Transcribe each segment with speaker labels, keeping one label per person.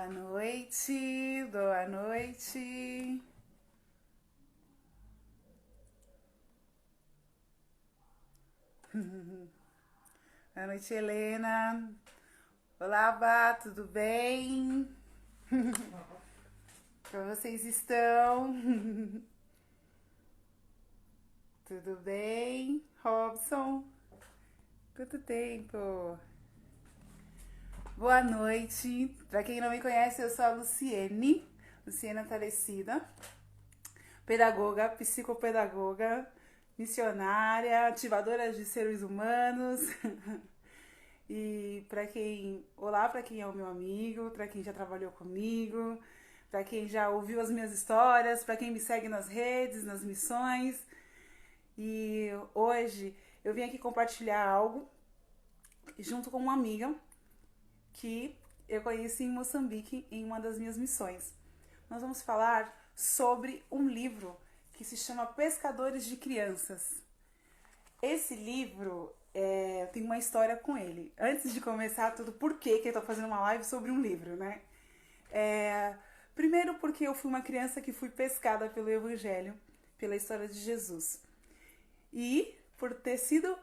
Speaker 1: Boa noite, boa noite. Boa noite, Helena. Olá, Bá, tudo bem? Como vocês estão? Tudo bem? Robson? Quanto tempo? Boa noite. Para quem não me conhece, eu sou a Luciena Tarecida, pedagoga, psicopedagoga, missionária, ativadora de seres humanos. E olá para quem é o meu amigo, para quem já trabalhou comigo, para quem já ouviu as minhas histórias, para quem me segue nas redes, nas missões. E hoje eu vim aqui compartilhar algo junto com uma amiga que eu conheci em Moçambique em uma das minhas missões. Nós vamos falar sobre um livro que se chama Pescadores de Crianças. Esse livro tem uma história com ele. Antes de começar tudo, por que eu estou fazendo uma live sobre um livro, né? Primeiro porque eu fui uma criança que fui pescada pelo Evangelho, pela história de Jesus. E por ter sido,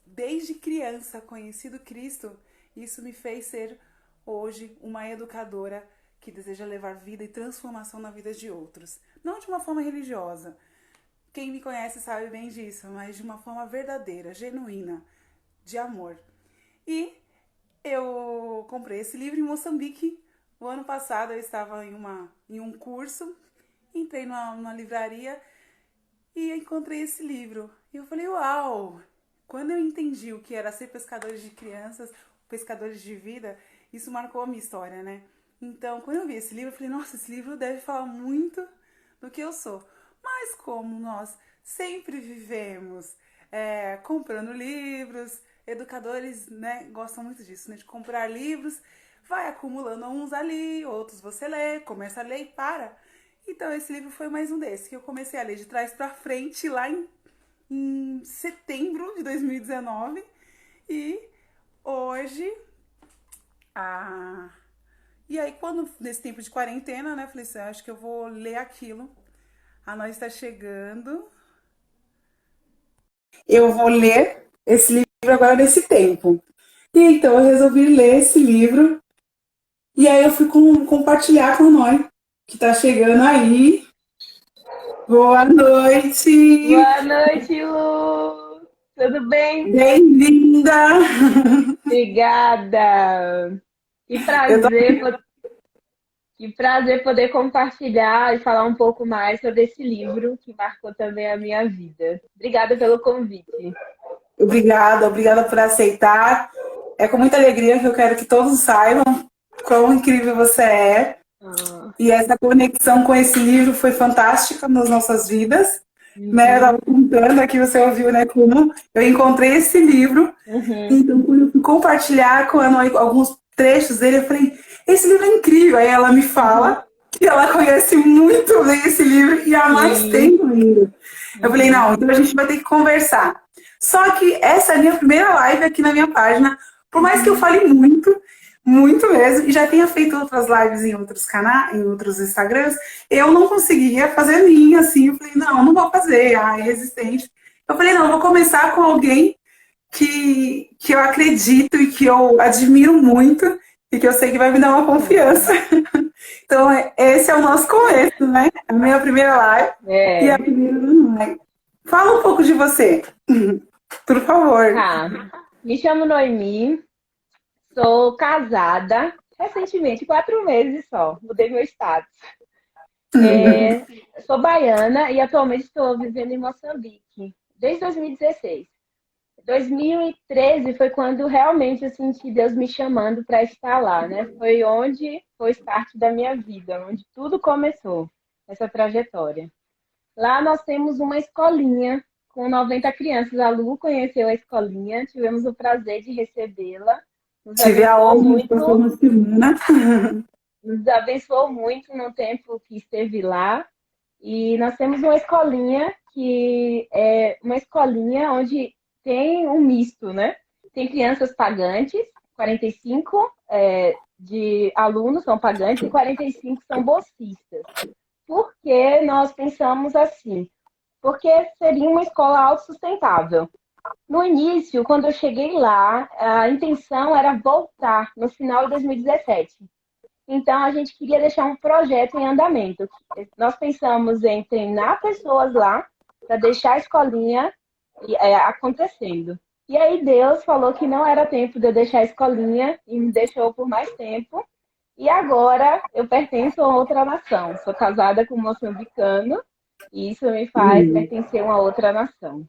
Speaker 1: desde criança, conhecido Cristo, isso me fez ser hoje uma educadora que deseja levar vida e transformação na vida de outros. Não de uma forma religiosa. Quem me conhece sabe bem disso, mas de uma forma verdadeira, genuína, de amor. E eu comprei esse livro em Moçambique. O ano passado eu estava em um curso, entrei numa livraria e encontrei esse livro. E eu falei, uau! Quando eu entendi o que era ser pescadores de crianças, pescadores de vida, isso marcou a minha história, né? Então, quando eu vi esse livro, eu falei, nossa, esse livro deve falar muito do que eu sou. Mas como nós sempre vivemos comprando livros, educadores, né, gostam muito disso, né, de comprar livros, vai acumulando uns ali, outros você lê, começa a ler e para. Então esse livro foi mais um desses, que eu comecei a ler de trás para frente lá em setembro de 2019 e hoje, e aí quando, nesse tempo de quarentena, né, eu falei assim, acho que eu vou ler aquilo. A nós está chegando. Eu vou ler esse livro agora nesse tempo. E então eu resolvi ler esse livro. E aí eu fui compartilhar com nós, que está chegando aí. Boa noite!
Speaker 2: Boa noite, Lu! Tudo bem?
Speaker 1: Bem-vinda!
Speaker 2: Obrigada! Que
Speaker 1: Eu tô...
Speaker 2: prazer, que prazer poder compartilhar e falar um pouco mais sobre esse livro que marcou também a minha vida. Obrigada pelo convite.
Speaker 1: Obrigada por aceitar. É com muita alegria que eu quero que todos saibam quão incrível você é.
Speaker 2: Ah,
Speaker 1: E essa conexão com esse livro foi fantástica nas nossas vidas. Né, eu estava
Speaker 2: uhum,
Speaker 1: contando aqui, você ouviu, né, como eu encontrei esse livro.
Speaker 2: uhum,
Speaker 1: Então, quando eu fui compartilhar com ela alguns trechos dele, eu falei, esse livro é incrível. Aí ela me
Speaker 2: uhum.
Speaker 1: fala que ela conhece muito bem esse livro e há mais
Speaker 2: Sim,
Speaker 1: tempo ainda. Eu falei,
Speaker 2: uhum,
Speaker 1: não, então a gente vai ter que conversar. Só que essa é a minha primeira live aqui na minha página, por mais que eu
Speaker 2: uhum,
Speaker 1: fale muito, muito mesmo, e já tenha feito outras lives em outros canais, em outros Instagrams, eu não conseguia fazer a minha, assim, eu falei, não vou fazer, é resistente. Eu falei, não, eu vou começar com alguém que eu acredito e que eu admiro muito e que eu sei que vai me dar uma confiança.
Speaker 2: uhum.
Speaker 1: Então, esse é o nosso começo, né? A minha primeira live e a
Speaker 2: É,
Speaker 1: primeira do live. Fala um pouco de você, por favor.
Speaker 2: tá. Me chamo Noemi, sou casada recentemente, 4 meses só, mudei meu estado. É, sou baiana e atualmente estou vivendo em Moçambique, desde 2016. 2013 foi quando realmente eu senti Deus me chamando para estar lá, né? Foi onde foi o start da minha vida, onde tudo começou, essa trajetória. Lá nós temos uma escolinha com 90 crianças. A Lu conheceu a escolinha, tivemos o prazer de recebê-la, nos
Speaker 1: Tive a
Speaker 2: abençoou
Speaker 1: honra de passar
Speaker 2: muito,
Speaker 1: uma semana.
Speaker 2: nos abençoou muito no tempo que esteve lá. E nós temos uma escolinha que é uma escolinha onde tem um misto, né? Tem crianças pagantes, 45, de alunos são pagantes e 45 são bolsistas. Por que nós pensamos assim? Porque seria uma escola autossustentável. No início, quando eu cheguei lá, a intenção era voltar no final de 2017. Então, a gente queria deixar um projeto em andamento. Nós pensamos em treinar pessoas lá para deixar a escolinha acontecendo. E aí Deus falou que não era tempo de eu deixar a escolinha e me deixou por mais tempo. E agora eu pertenço a outra nação. Sou casada com um moçambicano e isso me faz pertencer a uma outra nação.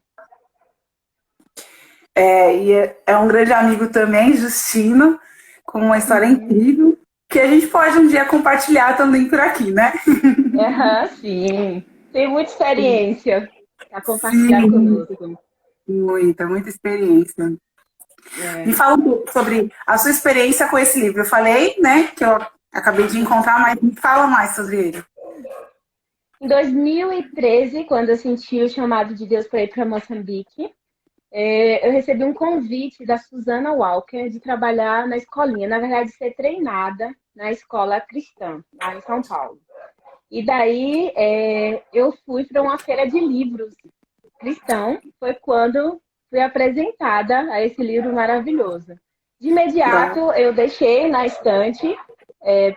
Speaker 1: É um grande amigo também, Justino, com uma história incrível, que a gente pode um dia compartilhar também por aqui, né?
Speaker 2: Sim. Tem muita experiência para compartilhar conosco.
Speaker 1: Muita experiência. Me fala um pouco sobre a sua experiência com esse livro. Eu falei, né, que eu acabei de encontrar, mas me fala mais sobre ele.
Speaker 2: Em 2013, quando eu senti o chamado de Deus para ir para Moçambique, eu recebi um convite da Susana Walker de trabalhar na escolinha, na verdade, ser treinada na escola cristã, lá em São Paulo. E daí eu fui para uma feira de livros cristão, foi quando fui apresentada a esse livro maravilhoso. De imediato, eu deixei na estante,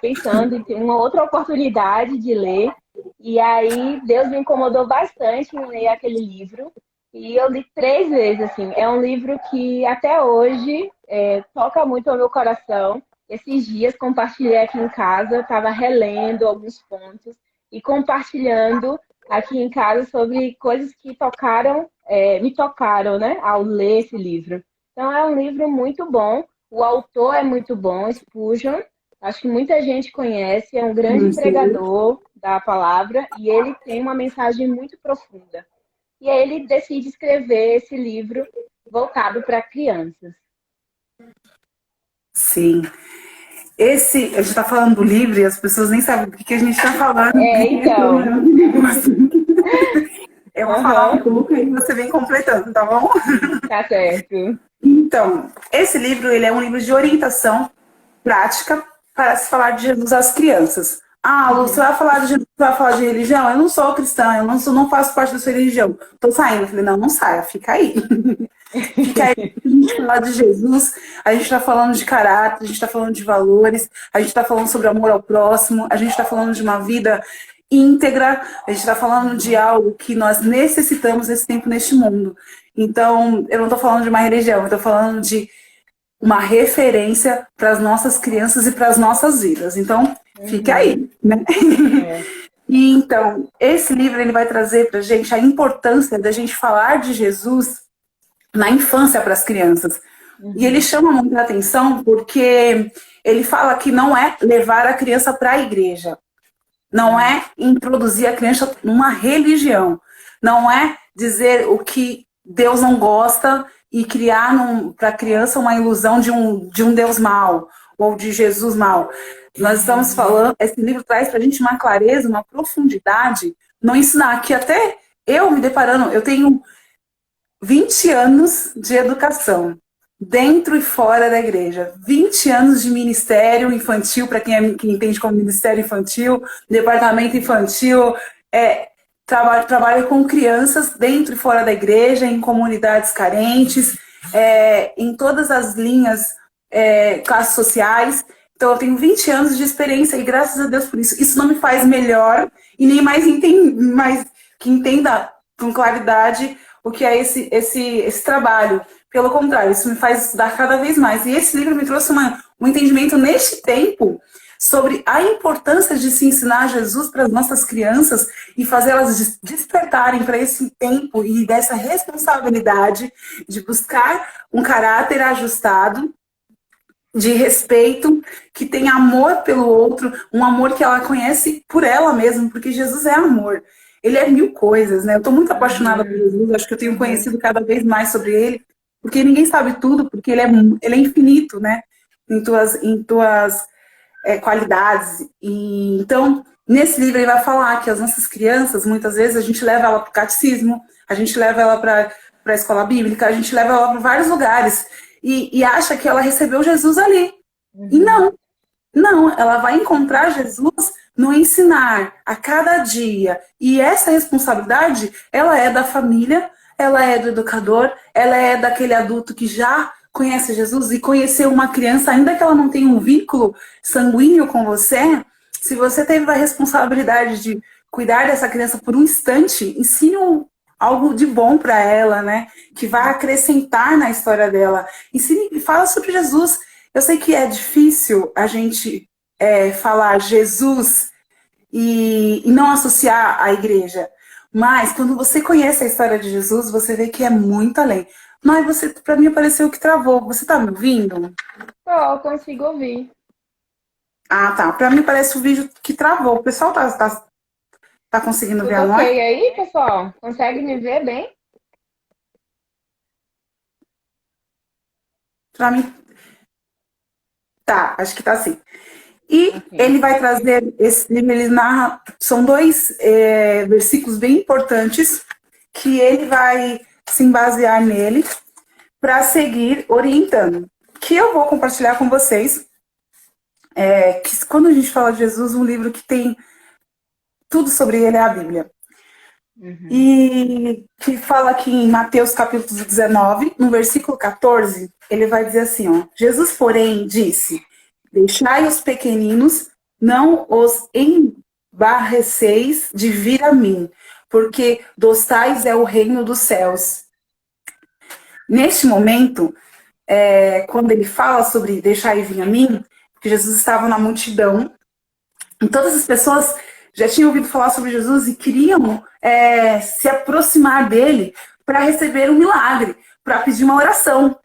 Speaker 2: pensando em ter uma outra oportunidade de ler, e aí Deus me incomodou bastante em ler aquele livro, e eu li 3 vezes, assim. É um livro que até hoje toca muito ao meu coração. Esses dias compartilhei aqui em casa, estava relendo alguns pontos e compartilhando aqui em casa sobre coisas que me tocaram, né, ao ler esse livro. Então é um livro muito bom, o autor é muito bom, Spurgeon, acho que muita gente conhece, é um grande pregador da palavra e ele tem uma mensagem muito profunda. E aí ele decide escrever esse livro voltado para crianças.
Speaker 1: Sim. A gente está falando do livro e as pessoas nem sabem do que a gente está falando.
Speaker 2: Então.
Speaker 1: Eu vou falar um pouco e você vem completando, tá bom?
Speaker 2: Tá certo.
Speaker 1: Então, esse livro ele é um livro de orientação prática para se falar de Jesus às crianças. Ah, Lu, você vai falar de Jesus, você vai falar de religião? Eu não sou cristã, eu não faço parte da sua religião. Tô saindo. Eu falei, não saia, fica aí. Fica aí, a gente fala de Jesus, a gente está falando de caráter, a gente está falando de valores, a gente está falando sobre amor ao próximo, a gente está falando de uma vida íntegra, a gente está falando de algo que nós necessitamos nesse tempo, neste mundo. Então, eu não estou falando de uma religião, eu estou falando de uma referência para as nossas crianças e para as nossas vidas. Então, fica aí, né? E então, esse livro ele vai trazer para a gente a importância da gente falar de Jesus na infância para as crianças. E ele chama muita atenção porque ele fala que não é levar a criança para a igreja, não é introduzir a criança numa religião, não é dizer o que Deus não gosta e criar para a criança uma ilusão de um Deus mau ou de Jesus mau. Nós estamos falando, esse livro traz para a gente uma clareza, uma profundidade no ensinar, que até eu me deparando, eu tenho 20 anos de educação, dentro e fora da igreja. 20 anos de ministério infantil, para quem entende como ministério infantil, departamento infantil, trabalho com crianças dentro e fora da igreja, em comunidades carentes, em todas as linhas, classes sociais. Então, eu tenho 20 anos de experiência e graças a Deus por isso. Isso não me faz melhor e nem mais que entenda com claridade o que é esse trabalho. Pelo contrário, isso me faz estudar cada vez mais. E esse livro me trouxe um entendimento neste tempo sobre a importância de se ensinar Jesus para as nossas crianças e fazê-las despertarem para esse tempo e dessa responsabilidade de buscar um caráter ajustado, de respeito, que tem amor pelo outro, um amor que ela conhece por ela mesma, porque Jesus é amor. Ele é 1000 coisas, né? Eu estou muito apaixonada por Jesus, acho que eu tenho conhecido cada vez mais sobre ele, porque ninguém sabe tudo, porque ele é infinito, né? Em tuas qualidades. E, então, nesse livro ele vai falar que as nossas crianças, muitas vezes, a gente leva ela para o catecismo, a gente leva ela para a escola bíblica, a gente leva ela para vários lugares e acha que ela recebeu Jesus ali. E não. Não, ela vai encontrar Jesus no ensinar a cada dia. E essa responsabilidade, ela é da família, ela é do educador, ela é daquele adulto que já conhece Jesus e conhecer uma criança, ainda que ela não tenha um vínculo sanguíneo com você, se você teve a responsabilidade de cuidar dessa criança por um instante, ensine algo de bom para ela, né? Que vai acrescentar na história dela. Ensine, fala sobre Jesus. Eu sei que é difícil a gente falar Jesus e não associar à igreja, mas quando você conhece a história de Jesus, você vê que é muito além. Mas você, para mim, pareceu que travou. Você tá me ouvindo?
Speaker 2: Só consigo ouvir.
Speaker 1: Ah, tá. Para mim parece o vídeo que travou. O pessoal tá conseguindo ver
Speaker 2: Tudo
Speaker 1: a
Speaker 2: ok
Speaker 1: nós?
Speaker 2: aí, pessoal? Consegue me ver bem?
Speaker 1: Para mim, tá. Acho que tá assim. E
Speaker 2: Ok.
Speaker 1: ele vai trazer, esse livro, ele narra, são dois versículos bem importantes que ele vai se basear nele para seguir orientando. Que eu vou compartilhar com vocês. Que quando a gente fala de Jesus, um livro que tem tudo sobre ele é a Bíblia.
Speaker 2: Uhum.
Speaker 1: E que fala aqui em Mateus capítulo 19, no versículo 14, ele vai dizer assim, ó, Jesus, porém, disse, deixai os pequeninos, não os embarreceis de vir a mim, porque dos tais é o reino dos céus. Neste momento, quando ele fala sobre deixai vir a mim, que Jesus estava na multidão, e todas as pessoas já tinham ouvido falar sobre Jesus e queriam se aproximar dele para receber um milagre, para pedir uma oração.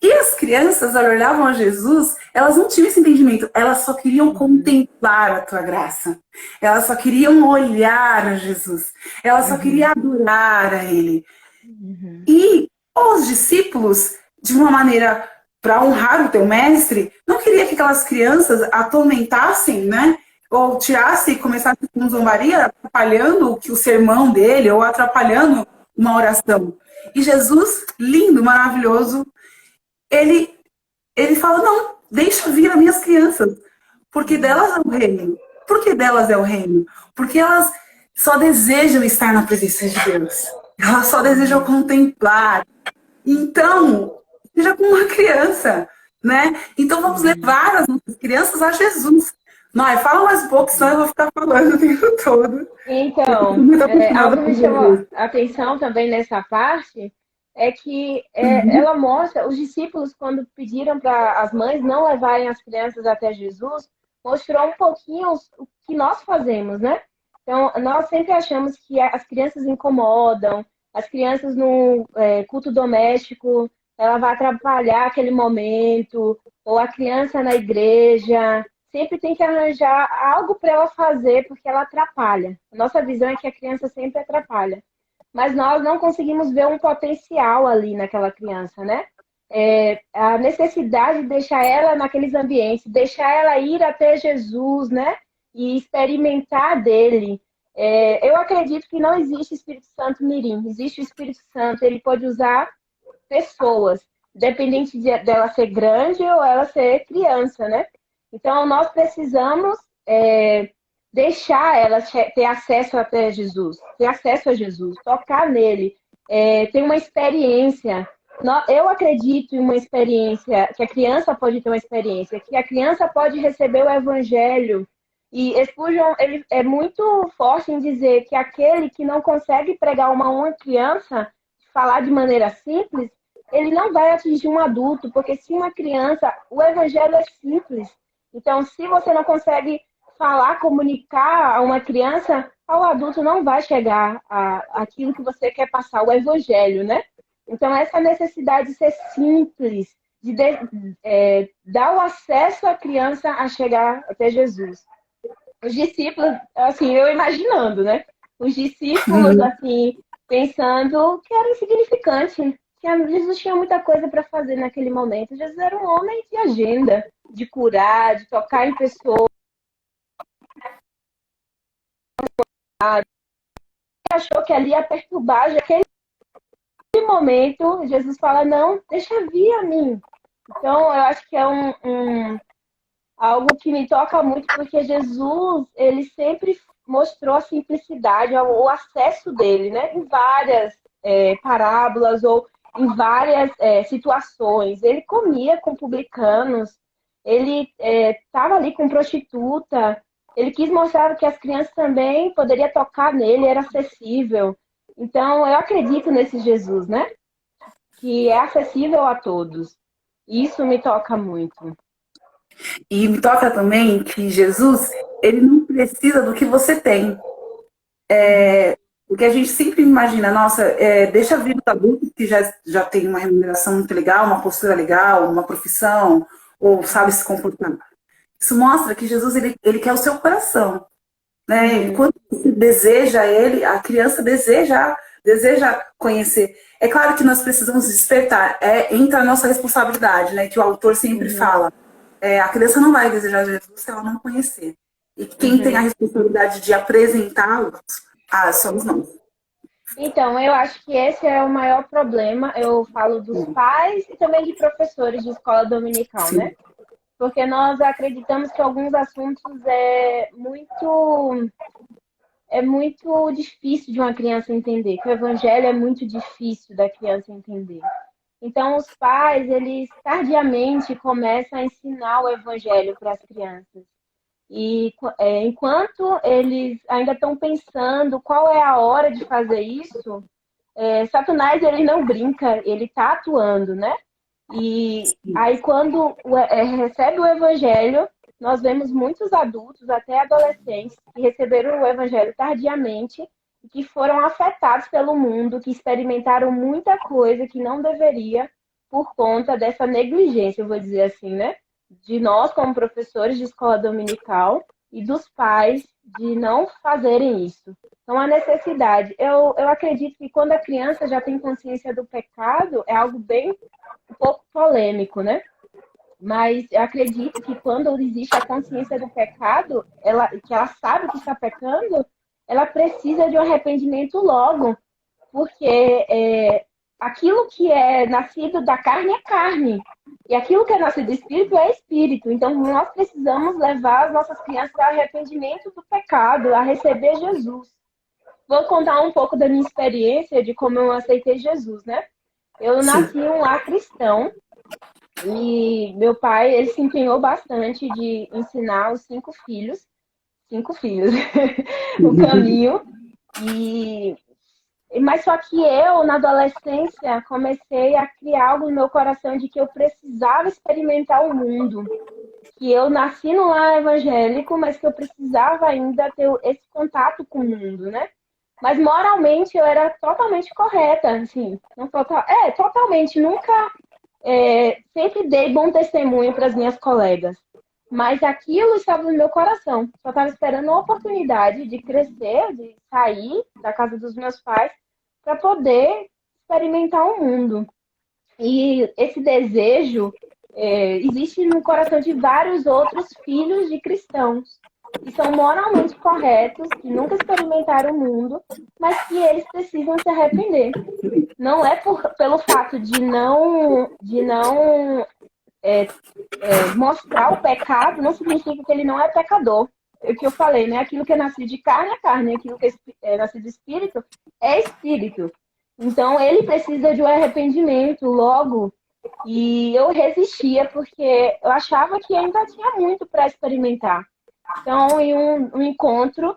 Speaker 1: E as crianças, elas olhavam a Jesus, elas não tinham esse entendimento, elas só queriam
Speaker 2: Uhum.
Speaker 1: contemplar a tua graça. Elas só queriam olhar a Jesus. Elas só queriam
Speaker 2: Uhum.
Speaker 1: adorar a ele.
Speaker 2: Uhum.
Speaker 1: E os discípulos, de uma maneira para honrar o teu mestre, não queria que aquelas crianças atormentassem, né? Ou tirassem e começassem com zombaria, atrapalhando o sermão dele, ou atrapalhando uma oração. E Jesus, lindo, maravilhoso, ele, ele fala: não, deixa vir as minhas crianças, porque
Speaker 2: Uhum.
Speaker 1: delas é o reino. Por que delas é o reino? Porque elas só desejam estar na presença de Deus. Elas só desejam
Speaker 2: Uhum.
Speaker 1: contemplar, então, seja como uma criança, né? Então vamos
Speaker 2: Uhum.
Speaker 1: levar as nossas crianças a Jesus. Não, fala mais um pouco, senão eu
Speaker 2: Uhum.
Speaker 1: vou ficar falando o tempo todo. Eu tô
Speaker 2: Então,
Speaker 1: muito apaixonada
Speaker 2: algo
Speaker 1: por
Speaker 2: me chamou
Speaker 1: Jesus.
Speaker 2: a atenção também nessa parte é que
Speaker 1: Uhum.
Speaker 2: ela mostra, os discípulos, quando pediram para as mães não levarem as crianças até Jesus, mostrou um pouquinho o que nós fazemos, né? Então, nós sempre achamos que as crianças incomodam, as crianças no culto doméstico, ela vai atrapalhar aquele momento, ou a criança na igreja, sempre tem que arranjar algo para ela fazer, porque ela atrapalha. A nossa visão é que a criança sempre atrapalha. Mas nós não conseguimos ver um potencial ali naquela criança, né? A necessidade de deixar ela naqueles ambientes, deixar ela ir até Jesus, né? E experimentar dele. Eu acredito que não existe Espírito Santo mirim, existe o Espírito Santo, ele pode usar pessoas, independente dela ser grande ou ela ser criança, né? Então, nós precisamos deixar ela ter acesso até Jesus, ter acesso a Jesus, tocar nele, ter uma experiência. Eu acredito em uma experiência, que a criança pode ter uma experiência, que a criança pode receber o evangelho. E Spurgeon, ele é muito forte em dizer que aquele que não consegue pregar uma criança, falar de maneira simples, ele não vai atingir um adulto, porque se uma criança, o evangelho é simples. Então, se você não consegue falar, comunicar a uma criança, ao adulto não vai chegar aquilo que você quer passar, o evangelho, né? Então, essa necessidade de ser simples, de dar o acesso à criança a chegar até Jesus. Os discípulos, assim, eu imaginando, né? Os discípulos,
Speaker 1: Uhum.
Speaker 2: assim, pensando que era insignificante, que Jesus tinha muita coisa para fazer naquele momento. Jesus era um homem de agenda, de curar, de tocar em pessoas. Achou que ali ia perturbar, já aquele momento, Jesus fala, não, deixa vir a mim. Então, eu acho que é algo que me toca muito, porque Jesus, ele sempre mostrou a simplicidade, o acesso dele, né? Em várias parábolas ou em várias situações. Ele comia com publicanos, ele estava ali com prostituta, ele quis mostrar que as crianças também poderiam tocar nele, era acessível. Então, eu acredito nesse Jesus, né? Que é acessível a todos. Isso me toca muito.
Speaker 1: E me toca também que Jesus, ele não precisa do que você tem.
Speaker 2: Uhum,
Speaker 1: Porque a gente sempre imagina, nossa, deixa vir os adultos que já tem uma remuneração muito legal, uma postura legal, uma profissão, ou sabe
Speaker 2: uhum,
Speaker 1: se comportar. Isso mostra que Jesus, ele quer o seu coração, né?
Speaker 2: uhum,
Speaker 1: Quando você deseja ele, a criança deseja conhecer. É claro que nós precisamos despertar, entra a nossa responsabilidade, né? Que o autor sempre
Speaker 2: uhum,
Speaker 1: fala. A criança não vai desejar Jesus se ela não conhecer. E quem tem a
Speaker 2: uhum.
Speaker 1: responsabilidade de apresentá-los, somos nós.
Speaker 2: Então, eu acho que esse é o maior problema. Eu falo dos pais e também de professores de escola dominical, né?
Speaker 1: Sim,
Speaker 2: Porque nós acreditamos que alguns assuntos é muito difícil de uma criança entender, que o evangelho é muito difícil da criança entender. Então, os pais, eles tardiamente começam a ensinar o evangelho para as crianças. E enquanto eles ainda estão pensando qual é a hora de fazer isso, Satanás ele não brinca, ele está atuando, né? E aí quando recebe o evangelho, nós vemos muitos adultos, até adolescentes, que receberam o evangelho tardiamente e que foram afetados pelo mundo, que experimentaram muita coisa que não deveria por conta dessa negligência, eu vou dizer assim, né? De nós, como professores de escola dominical, e dos pais de não fazerem isso. Então, a necessidade. Eu acredito que quando a criança já tem consciência do pecado, é algo bem um pouco polêmico, né? Mas eu acredito que quando existe a consciência do pecado, que ela sabe que está pecando, ela precisa de um arrependimento logo, porque aquilo que é nascido da carne é carne. E aquilo que é nascido do espírito é espírito. Então, nós precisamos levar as nossas crianças ao arrependimento do pecado, a receber Jesus. Vou contar um pouco da minha experiência de como eu aceitei Jesus, né? Eu
Speaker 1: sim.
Speaker 2: nasci em um lar cristão e meu pai, ele se empenhou bastante de ensinar os cinco filhos, o caminho. E mas só que eu, na adolescência, comecei a criar algo no meu coração de que eu precisava experimentar o mundo. Que eu nasci no lar evangélico, mas que eu precisava ainda ter esse contato com o mundo, né? Mas moralmente eu era totalmente correta, assim, não totalmente, nunca sempre dei bom testemunho para as minhas colegas. Mas aquilo estava no meu coração. Só estava esperando a oportunidade de crescer, de sair da casa dos meus pais para poder experimentar o mundo. E esse desejo existe no coração de vários outros filhos de cristãos que são moralmente corretos, que nunca experimentaram o mundo, mas que eles precisam se arrepender. Não é pelo fato de não mostrar o pecado, não significa que ele não é pecador. É o que eu falei, né? Aquilo que é nascido de carne é carne, aquilo que é nascido de espírito é espírito. Então ele precisa de um arrependimento logo. E eu resistia porque eu achava que ainda tinha muito para experimentar. Então, em um encontro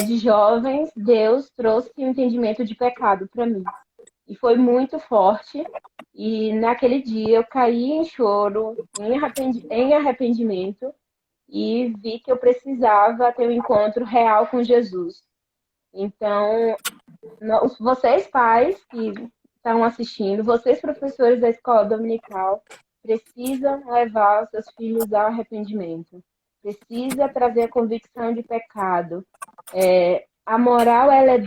Speaker 2: de jovens, Deus trouxe um entendimento de pecado para mim. E foi muito forte. E naquele dia eu caí em choro, em arrependimento, e vi que eu precisava ter um encontro real com Jesus. Então, vocês pais que estão assistindo, vocês professores da escola dominical, precisam levar os seus filhos ao arrependimento. Precisa trazer a convicção de pecado. A moral, ela é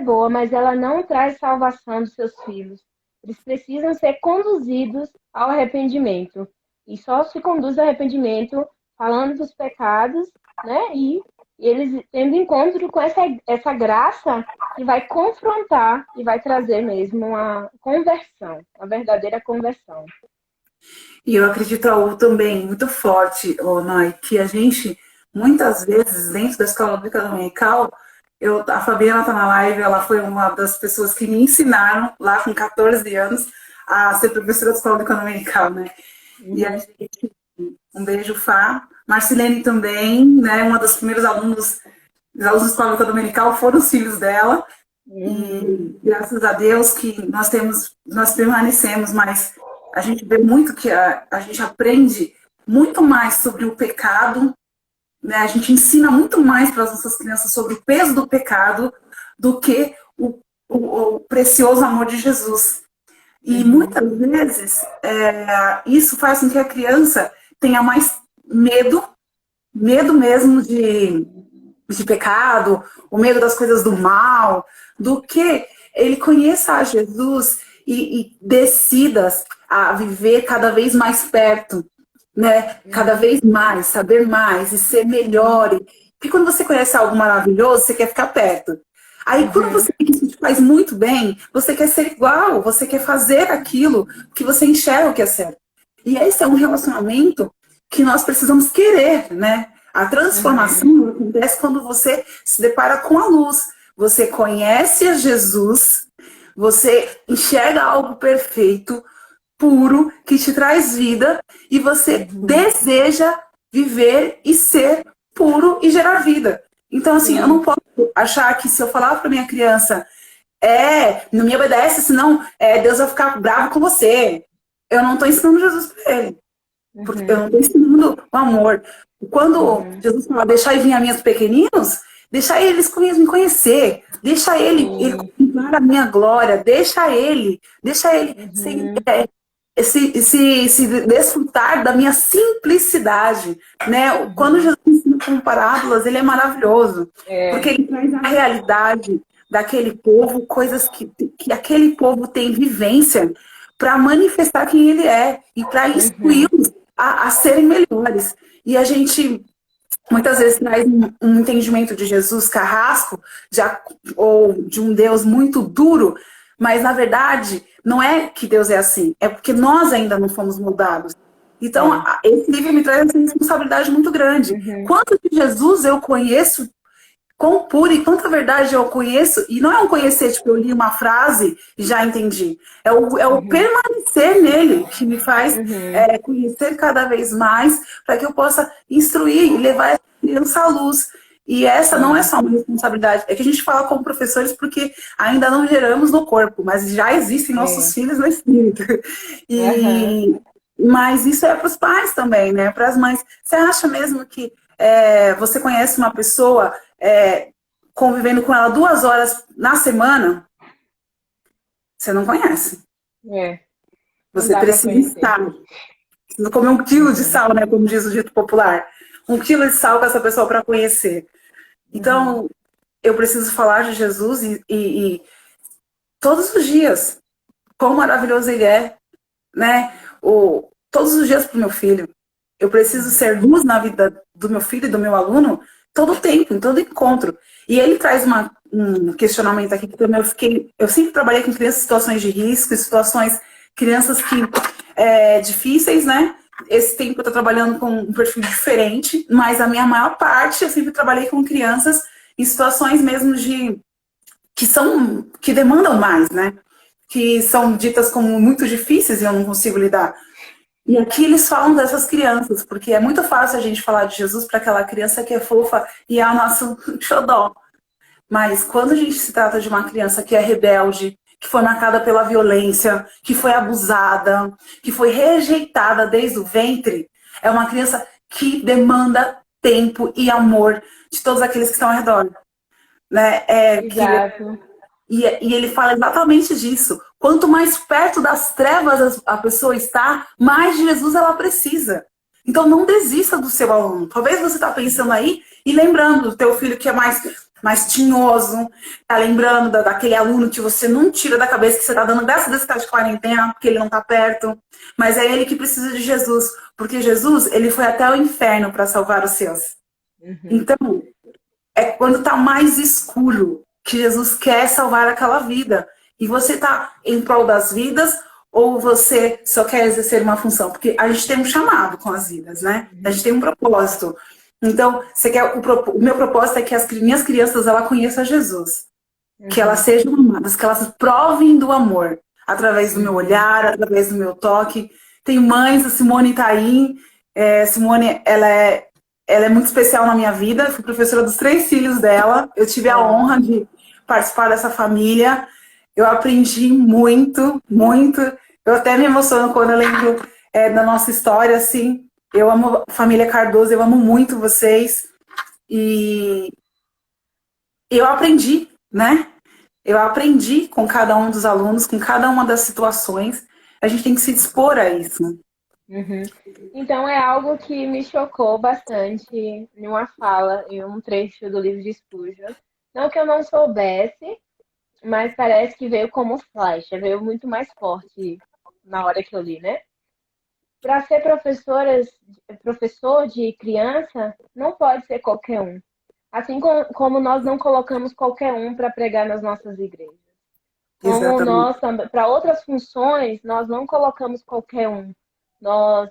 Speaker 2: boa, mas ela não traz salvação dos seus filhos. Eles precisam ser conduzidos ao arrependimento. E só se conduz ao arrependimento falando dos pecados, né? E eles tendo encontro com essa graça que vai confrontar e vai trazer mesmo uma conversão, uma verdadeira conversão.
Speaker 1: E eu acredito também muito forte, Noi, que a gente, muitas vezes, dentro da escola bíblica dominical, a Fabiana está na live, ela foi uma das pessoas que me ensinaram, lá com 14 anos, a ser professora da escola bíblica dominical, né? E a gente, um beijo, Fá. Marcilene também, né? Uma das primeiros alunos da escola bíblica dominical foram os filhos dela. E graças a Deus que nós permanecemos, mas a gente vê muito que a gente aprende muito mais sobre o pecado, né? A gente ensina muito mais para as nossas crianças sobre o peso do pecado do que o precioso amor de Jesus. E muitas vezes isso faz com que a criança tenha mais medo mesmo de pecado, o medo das coisas do mal, do que ele conheça a Jesus e decida a viver cada vez mais perto, né? Cada vez mais, saber mais e ser melhor. Porque quando você conhece algo maravilhoso, você quer ficar perto. Aí quando você te faz muito bem, você quer ser igual, você quer fazer aquilo que você enxerga que é certo. E esse é um relacionamento que nós precisamos querer, né? A transformação acontece quando você se depara com a luz. Você conhece a Jesus, você enxerga algo perfeito, puro, que te traz vida, e você deseja viver e ser puro e gerar vida. Então, assim, eu não posso achar que se eu falar para minha criança, não me obedece, senão Deus vai ficar bravo com você. Eu não estou ensinando Jesus para ele. Porque eu não estou ensinando o amor. Quando Jesus fala, deixai vir a minhas pequeninos, deixa eles me conhecer, deixa ele contemplar a minha glória, deixa ele se desfrutar da minha simplicidade, né? Quando Jesus ensina com parábolas, ele é maravilhoso, porque ele traz a realidade daquele povo, coisas que aquele povo tem vivência para manifestar quem ele é e para instruí-los a serem melhores. E a gente muitas vezes traz um entendimento de Jesus carrasco, ou de um Deus muito duro, mas na verdade não é que Deus é assim, é porque nós ainda não fomos moldados. Então, esse livro me traz essa responsabilidade muito grande. Quanto de Jesus eu conheço, quão puro e quanta verdade eu conheço, e não é um conhecer, tipo, eu li uma frase e já entendi. É o permanecer nele que me faz conhecer cada vez mais, para que eu possa instruir e levar essa criança à luz. E essa não é só uma responsabilidade, é que a gente fala como professores porque ainda não geramos no corpo, mas já existem nossos filhos no espírito. Mas isso é para os pais também, né? Para as mães. Você acha mesmo que você conhece uma pessoa convivendo com ela 2 horas na semana? Você não conhece. Você precisa estar. Precisa comer 1 quilo de sal, né? Como diz o dito popular. 1 quilo de sal com essa pessoa para conhecer. Então, eu preciso falar de Jesus e todos os dias, quão maravilhoso ele é, né? Todos os dias para o meu filho. Eu preciso ser luz na vida do meu filho e do meu aluno todo o tempo, em todo encontro. E ele traz um questionamento aqui que também eu sempre trabalhei com crianças em situações de risco, em crianças que difíceis, né? Esse tempo eu estou trabalhando com um perfil diferente, mas a minha maior parte eu sempre trabalhei com crianças em situações mesmo que demandam mais, né? Que são ditas como muito difíceis e eu não consigo lidar. E aqui eles falam dessas crianças, porque é muito fácil a gente falar de Jesus para aquela criança que é fofa e é o nosso xodó. Mas quando a gente se trata de uma criança que é rebelde, que foi marcada pela violência, que foi abusada, que foi rejeitada desde o ventre, é uma criança que demanda tempo e amor de todos aqueles que estão ao redor. Né?
Speaker 2: Exato.
Speaker 1: E ele fala exatamente disso. Quanto mais perto das trevas a pessoa está, mais de Jesus ela precisa. Então não desista do seu aluno. Talvez você está pensando aí e lembrando do teu filho que é mais tinhoso, tá lembrando daquele aluno que você não tira da cabeça que você está dando graças a Deus que tá de quarentena, porque ele não está perto. Mas é ele que precisa de Jesus. Porque Jesus, ele foi até o inferno para salvar os seus. Então, é quando está mais escuro que Jesus quer salvar aquela vida. E você está em prol das vidas Ou você só quer exercer uma função? Porque a gente tem um chamado com as vidas, né? A gente tem um propósito. Então, você quer o meu propósito é que as minhas crianças ela conheçam Jesus, que elas
Speaker 2: Uhum.
Speaker 1: sejam amadas, que elas provem do amor através do meu
Speaker 2: Uhum.
Speaker 1: olhar, através do meu toque. Tem mães, a Simone está aí. Simone, ela é muito especial na minha vida. Fui professora dos 3 filhos dela. Eu tive a
Speaker 2: Ó.
Speaker 1: honra de participar dessa família. Eu aprendi muito, muito. Eu até me emociono quando eu lembro da nossa história, assim. Eu amo a família Cardoso, eu amo muito vocês. E eu aprendi, né? Eu aprendi com cada um dos alunos, com cada uma das situações. A gente tem que se dispor a isso.
Speaker 2: Uhum. Então é algo que me chocou bastante em uma fala, em um trecho do livro de Spurgeon. Não que eu não soubesse, mas parece que veio como flecha, veio muito mais forte na hora que eu li, né? Para ser professor de criança, não pode ser qualquer um. Assim como nós não colocamos qualquer um para pregar nas nossas igrejas. Como nós,
Speaker 1: Exatamente.
Speaker 2: para outras funções, nós não colocamos qualquer um. Nós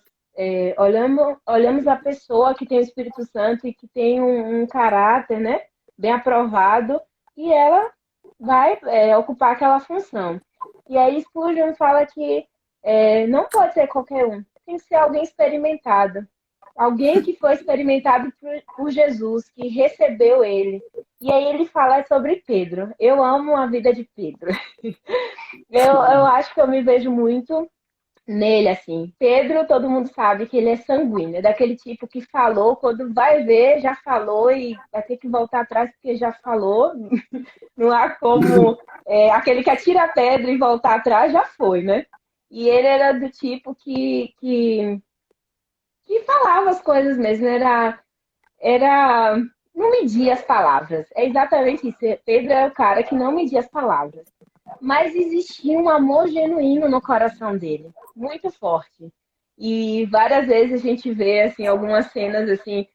Speaker 2: olhamos a pessoa que tem o Espírito Santo e que tem um caráter, né, bem aprovado, e ela vai ocupar aquela função. E aí Spurgeon fala que não pode ser qualquer um, tem que ser alguém experimentado. Alguém que foi experimentado por Jesus, que recebeu ele. E aí ele fala sobre Pedro. Eu amo a vida de Pedro. Eu acho que eu me vejo muito nele, assim. Pedro, todo mundo sabe que ele é sanguíneo, é daquele tipo que falou, quando vai ver, já falou e vai ter que voltar atrás porque já falou. Não há como aquele que atira a pedra e voltar atrás, já foi, né? E ele era do tipo que falava as coisas mesmo, era não media as palavras. É exatamente isso. Pedro era o cara que não media as palavras. Mas existia um amor genuíno no coração dele, muito forte. E várias vezes a gente vê assim algumas cenas assim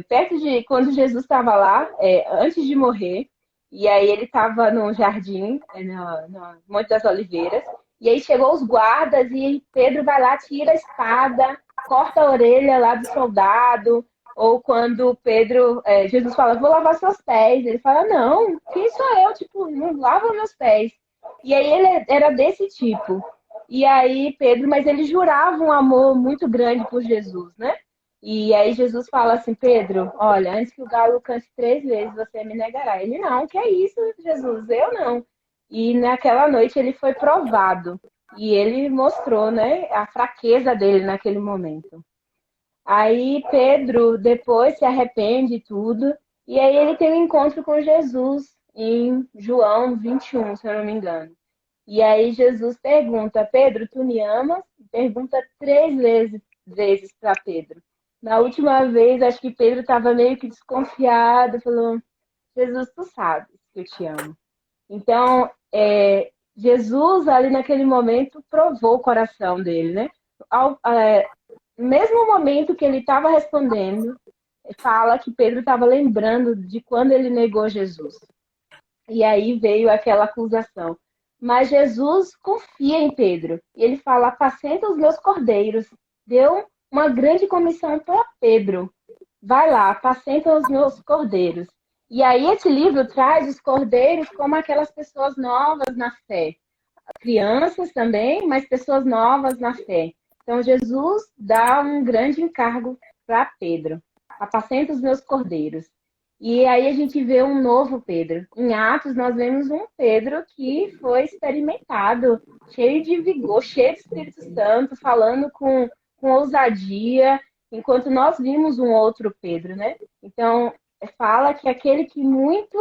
Speaker 2: perto de quando Jesus estava lá, antes de morrer, e aí ele estava no jardim, no Monte das Oliveiras, e aí chegou os guardas e Pedro vai lá, tira a espada, corta a orelha lá do soldado, ou quando Jesus fala, vou lavar seus pés. Ele fala, não, quem sou eu? Tipo, não lava meus pés. E aí ele era desse tipo. E aí Pedro, mas ele jurava um amor muito grande por Jesus, né? E aí Jesus fala assim, Pedro, olha, antes que o galo cante 3 vezes, você me negará. Ele, não, que é isso, Jesus? Eu não. E naquela noite ele foi provado. E ele mostrou, né, a fraqueza dele naquele momento. Aí Pedro depois se arrepende e tudo, e aí ele tem um encontro com Jesus em João 21, se eu não me engano. E aí Jesus pergunta, Pedro, tu me amas? Pergunta 3 vezes para Pedro. Na última vez, acho que Pedro estava meio que desconfiado, falou, Jesus, tu sabes que eu te amo. Então, Jesus ali naquele momento provou o coração dele, né? No mesmo momento que ele estava respondendo, fala que Pedro estava lembrando de quando ele negou Jesus. E aí veio aquela acusação. Mas Jesus confia em Pedro. E ele fala: apacenta os meus cordeiros. Deu uma grande comissão para Pedro. Vai lá, apacenta os meus cordeiros. E aí esse livro traz os cordeiros como aquelas pessoas novas na fé. Crianças também, mas pessoas novas na fé. Então Jesus dá um grande encargo para Pedro. Apacenta os meus cordeiros. E aí a gente vê um novo Pedro. Em Atos, nós vemos um Pedro que foi experimentado, cheio de vigor, cheio de Espírito Santo, falando com ousadia, enquanto nós vimos um outro Pedro, né? Então, fala que aquele que muito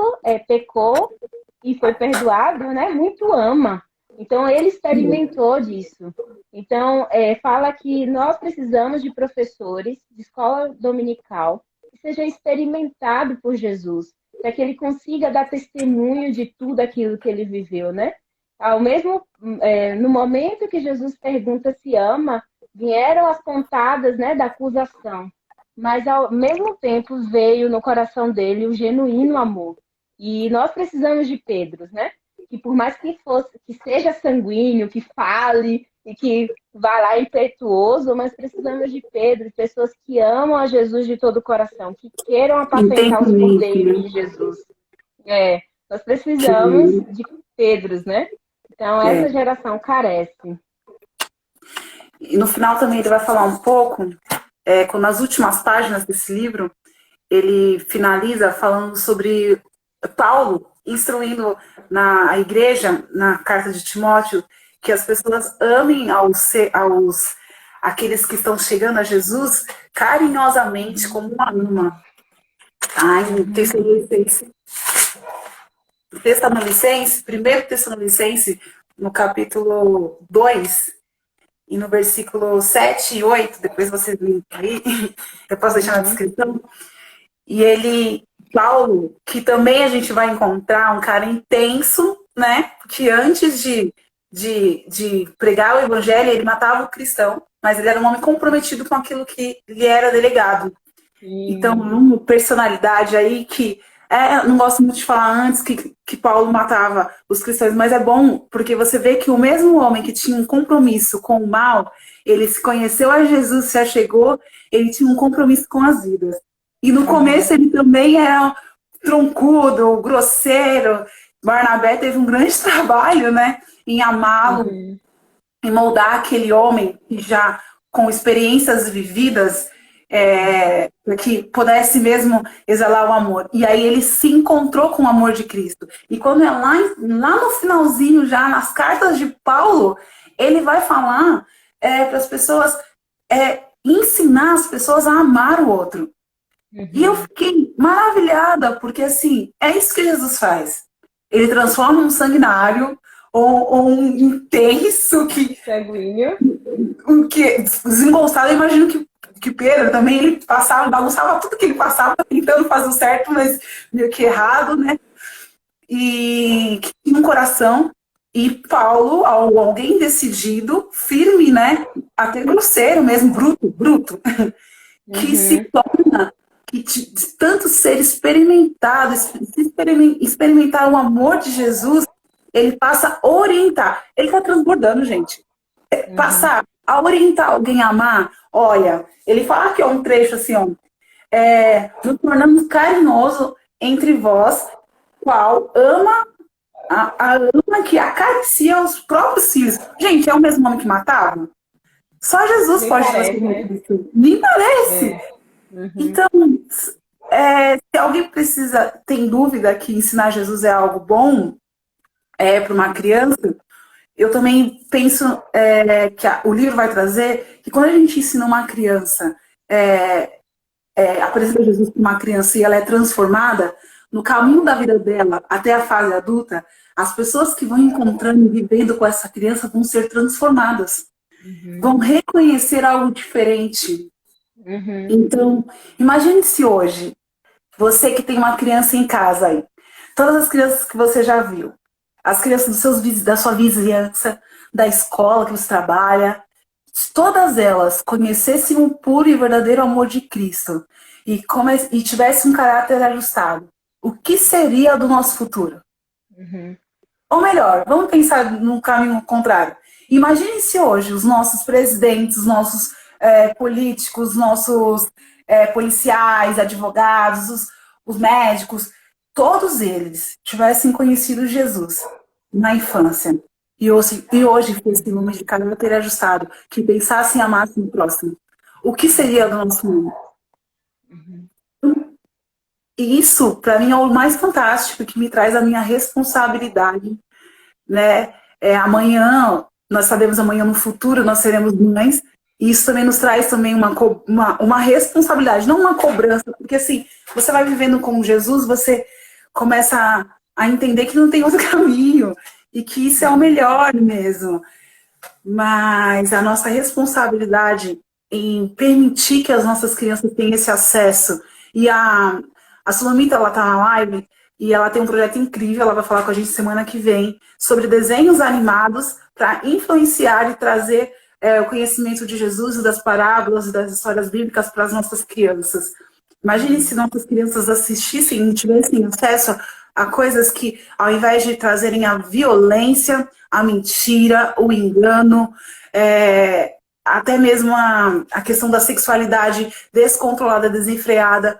Speaker 2: pecou e foi perdoado, né? Muito ama. Então, ele experimentou disso. Então, fala que nós precisamos de professores de escola dominical que seja experimentado por Jesus, para que ele consiga dar testemunho de tudo aquilo que ele viveu, né? Ao mesmo, no momento que Jesus pergunta se ama, vieram as pontadas, né, da acusação, mas ao mesmo tempo veio no coração dele o genuíno amor. E nós precisamos de Pedros, né? que por mais que seja sanguíneo, que fale e que vá lá impetuoso, mas precisamos de Pedro, pessoas que amam a Jesus de todo o coração, que queiram apacentar os
Speaker 1: Intensamente,
Speaker 2: cordeiros
Speaker 1: né?
Speaker 2: de Jesus. Nós precisamos de Pedros, né? Então,
Speaker 1: É.
Speaker 2: essa geração carece.
Speaker 1: E no final também ele vai falar um pouco, nas últimas páginas desse livro, ele finaliza falando sobre Paulo instruindo na igreja, na carta de Timóteo, que as pessoas amem aqueles que estão chegando a Jesus carinhosamente, como uma alma. Em Tessalonicenses, 1 Tessalonicenses, no capítulo 2, e no versículo 7 e 8, depois vocês veem aí, eu posso deixar na descrição, e Paulo, que também a gente vai encontrar um cara intenso, né, que antes de pregar o evangelho, ele matava o cristão, mas ele era um homem comprometido com aquilo que lhe era delegado. Então, uma personalidade aí que não gosto muito de falar antes que Paulo matava os cristãos, mas é bom porque você vê que o mesmo homem que tinha um compromisso com o mal, ele se conheceu a Jesus, se achegou, ele tinha um compromisso com as vidas. E no começo ele também era troncudo, grosseiro. Barnabé teve um grande trabalho, né, em amá-lo, em moldar aquele homem que já com experiências vividas, que pudesse mesmo exalar o amor. E aí ele se encontrou com o amor de Cristo. E quando lá no finalzinho, já nas cartas de Paulo, ele vai falar para as pessoas, ensinar as pessoas a amar o outro. E eu fiquei maravilhada, porque assim, é isso que Jesus faz. Ele transforma um sanguinário ou um intenso
Speaker 2: sanguíneo,
Speaker 1: que desengonçado. Eu imagino que Pedro também, ele bagunçava tudo que ele passava, tentando fazer o certo, mas meio que errado, né? E que tinha um coração. E Paulo, alguém decidido, firme, né? Até grosseiro mesmo, bruto, que se torna, que de tanto ser experimentado, experimentar o amor de Jesus, ele passa a orientar. Ele está transbordando, gente. Passar a orientar alguém a amar. Olha, ele fala que é um trecho assim, ó, nos tornamos carinhoso entre vós, qual ama a ama que acaricia os próprios filhos. Gente, é o mesmo homem que matava? Só Jesus
Speaker 2: nem
Speaker 1: pode
Speaker 2: parece,
Speaker 1: fazer
Speaker 2: né?
Speaker 1: isso. Nem parece. Então, se alguém tem dúvida que ensinar Jesus é algo bom para uma criança, eu também penso que o livro vai trazer que quando a gente ensina uma criança apresenta Jesus para uma criança e ela é transformada, no caminho da vida dela até a fase adulta, as pessoas que vão encontrando e vivendo com essa criança vão ser transformadas. Vão reconhecer algo diferente. Então, imagine se hoje, você que tem uma criança em casa aí, todas as crianças que você já viu, as crianças da sua vizinhança, da escola que você trabalha, todas elas conhecessem o puro e verdadeiro amor de Cristo e tivessem um caráter ajustado, o que seria do nosso futuro? Ou melhor, vamos pensar no caminho contrário. Imagine se hoje os nossos presidentes, os nossos políticos, nossos policiais, advogados, os médicos, todos eles tivessem conhecido Jesus na infância e hoje fossem homens de caráter ajustado, que pensassem e amassem o próximo. O que seria do nosso mundo? E isso, para mim, é o mais fantástico, que me traz a minha responsabilidade, né? Amanhã, nós sabemos amanhã no futuro, nós seremos mães, e isso também nos traz também uma responsabilidade, não uma cobrança, porque assim, você vai vivendo com Jesus, você começa a entender que não tem outro caminho, e que isso é o melhor mesmo. Mas a nossa responsabilidade em permitir que as nossas crianças tenham esse acesso, e a Sulamita, ela tá na live, e ela tem um projeto incrível, ela vai falar com a gente semana que vem, sobre desenhos animados para influenciar e trazer o conhecimento de Jesus e das parábolas e das histórias bíblicas para as nossas crianças. Imagine se nossas crianças assistissem e tivessem acesso a coisas que, ao invés de trazerem a violência, a mentira, o engano, até mesmo a questão da sexualidade descontrolada, desenfreada,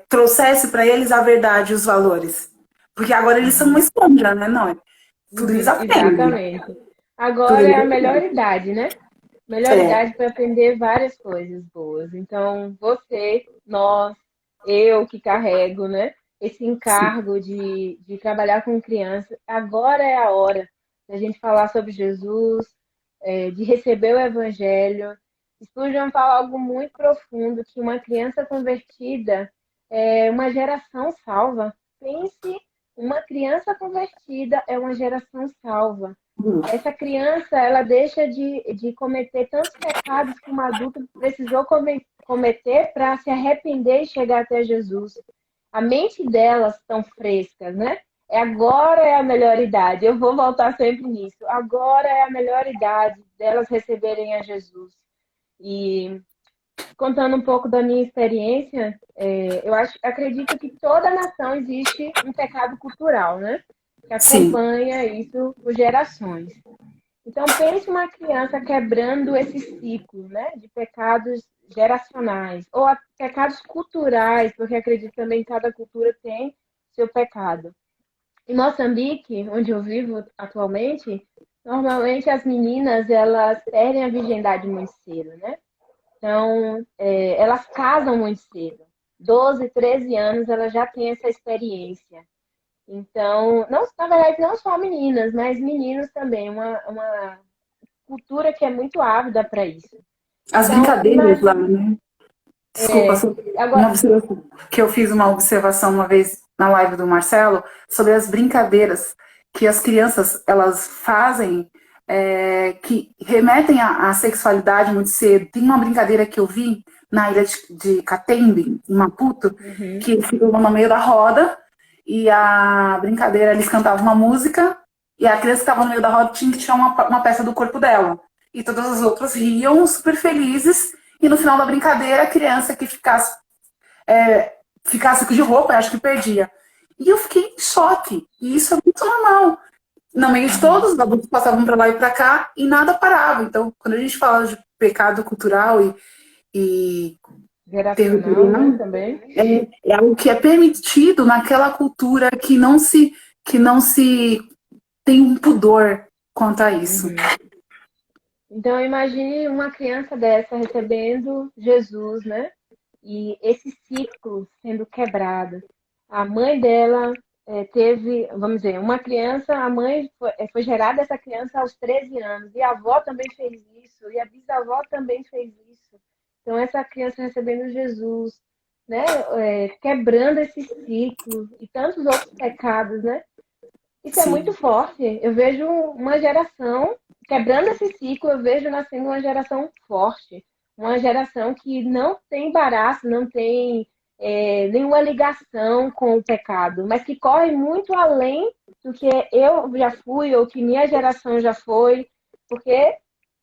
Speaker 1: trouxesse para eles a verdade e os valores. Porque agora eles são uma esponja, né? Não, tudo eles aprendem.
Speaker 2: Exatamente. Agora é a melhor idade, né? Melhor idade para aprender várias coisas boas. Então, você, nós, eu que carrego, né? Esse encargo de trabalhar com crianças, agora é a hora da gente falar sobre Jesus, de receber o Evangelho. Spurgeon fala algo muito profundo, que uma criança convertida é uma geração salva. Pense, uma criança convertida é uma geração salva. Essa criança, ela deixa de cometer tantos pecados que um adulto precisou cometer para se arrepender e chegar até Jesus. A mente delas estão frescas, né? Agora é a melhor idade. Eu vou voltar sempre nisso. Agora é a melhor idade delas receberem a Jesus. E contando um pouco da minha experiência, acredito que toda nação existe um pecado cultural, né? Que acompanha isso por gerações. Então, pense uma criança quebrando esse ciclo, né? De pecados geracionais, ou pecados culturais, porque acredito também que cada cultura tem seu pecado. Em Moçambique, onde eu vivo atualmente, normalmente as meninas, elas perdem a virgindade muito cedo, né? Então, elas casam muito cedo. 12, 13 anos, elas já têm essa experiência. Então, não, na verdade, não só meninas, mas meninos também. Uma cultura que é muito ávida para isso.
Speaker 1: As
Speaker 2: então,
Speaker 1: brincadeiras lá, né? Desculpa,
Speaker 2: agora...
Speaker 1: que eu fiz uma observação uma vez na live do Marcelo sobre as brincadeiras que as crianças elas fazem que remetem à sexualidade muito cedo. Tem uma brincadeira que eu vi na ilha de Catembe, em Maputo, que eles ficam no meio da roda e a brincadeira, eles cantavam uma música e a criança que estava no meio da roda tinha que tirar uma peça do corpo dela. E todas as outras riam super felizes e no final da brincadeira a criança que ficasse de roupa, eu acho que perdia. E eu fiquei em choque. E isso é muito normal. No meio de todos, os adultos passavam para lá e para cá e nada parava. Então, quando a gente fala de pecado cultural e
Speaker 2: geracional, né, também.
Speaker 1: É algo que é permitido naquela cultura que não se tem um pudor quanto a isso.
Speaker 2: Então, imagine uma criança dessa recebendo Jesus, né? E esse ciclo sendo quebrado. A mãe dela teve, vamos dizer, uma criança, a mãe foi gerada essa criança aos 13 anos, e a avó também fez isso, e a bisavó também fez isso. Então, essa criança recebendo Jesus, né? Quebrando esse ciclo e tantos outros pecados, né? Isso é muito forte. Eu vejo uma geração quebrando esse ciclo, eu vejo nascendo uma geração forte, uma geração que não tem embaraço, não tem nenhuma ligação com o pecado, mas que corre muito além do que eu já fui ou que minha geração já foi, porque,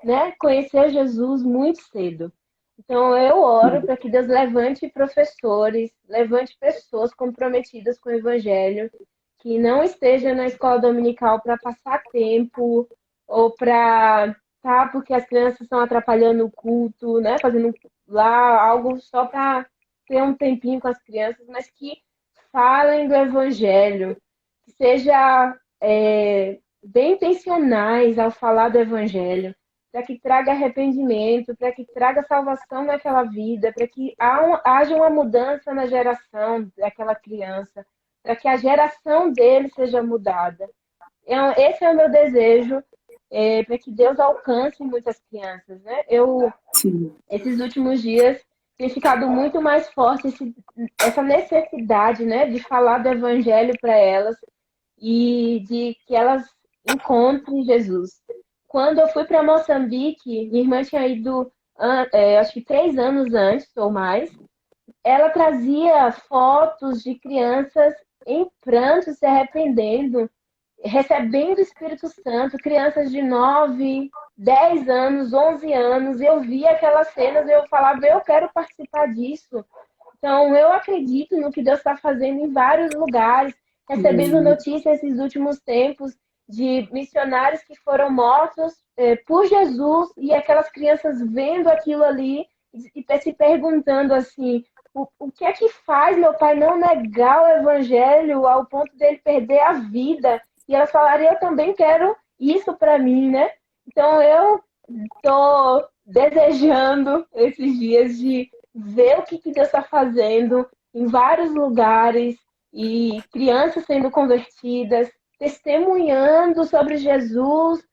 Speaker 2: né, conheceu Jesus muito cedo. Então, eu oro para que Deus levante professores, levante pessoas comprometidas com o Evangelho, que não esteja na escola dominical para passar tempo ou para, porque as crianças estão atrapalhando o culto, né? Fazendo lá algo só para ter um tempinho com as crianças, mas que falem do Evangelho, que sejam bem intencionais ao falar do Evangelho, para que traga arrependimento, para que traga salvação naquela vida, para que haja uma mudança na geração daquela criança, para que a geração dele seja mudada. Esse é o meu desejo, para que Deus alcance muitas crianças, né? Esses últimos dias, tem ficado muito mais forte essa necessidade, né, de falar do Evangelho para elas e de que elas encontrem Jesus. Quando eu fui para Moçambique, minha irmã tinha ido, acho que 3 anos antes ou mais. Ela trazia fotos de crianças em pranto, se arrependendo, recebendo o Espírito Santo, crianças de 9, 10 anos, 11 anos. Eu via aquelas cenas e eu falava, eu quero participar disso. Então, eu acredito no que Deus está fazendo em vários lugares, recebendo
Speaker 1: Uhum.
Speaker 2: notícias esses últimos tempos de missionários que foram mortos por Jesus e aquelas crianças vendo aquilo ali e se perguntando assim, o que é que faz meu pai não negar o evangelho ao ponto dele perder a vida? E elas falaram, eu também quero isso para mim, né? Então eu estou desejando esses dias de ver o que Deus está fazendo em vários lugares e crianças sendo convertidas, testemunhando sobre Jesus.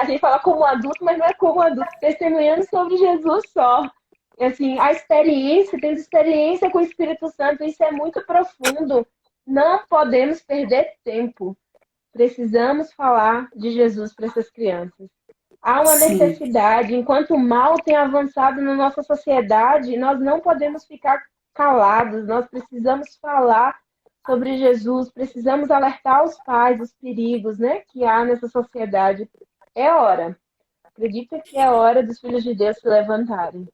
Speaker 2: A gente fala como adulto, mas não é como adulto, testemunhando sobre Jesus só. Assim, a experiência, tendo experiência com o Espírito Santo, isso é muito profundo. Não podemos perder tempo. Precisamos falar de Jesus para essas crianças. Há uma
Speaker 1: Sim.
Speaker 2: necessidade, enquanto o mal tem avançado na nossa sociedade, nós não podemos ficar calados, nós precisamos falar sobre Jesus, precisamos alertar os pais dos perigos, né, que há nessa sociedade. É hora. Acredito que é hora dos filhos de Deus se levantarem.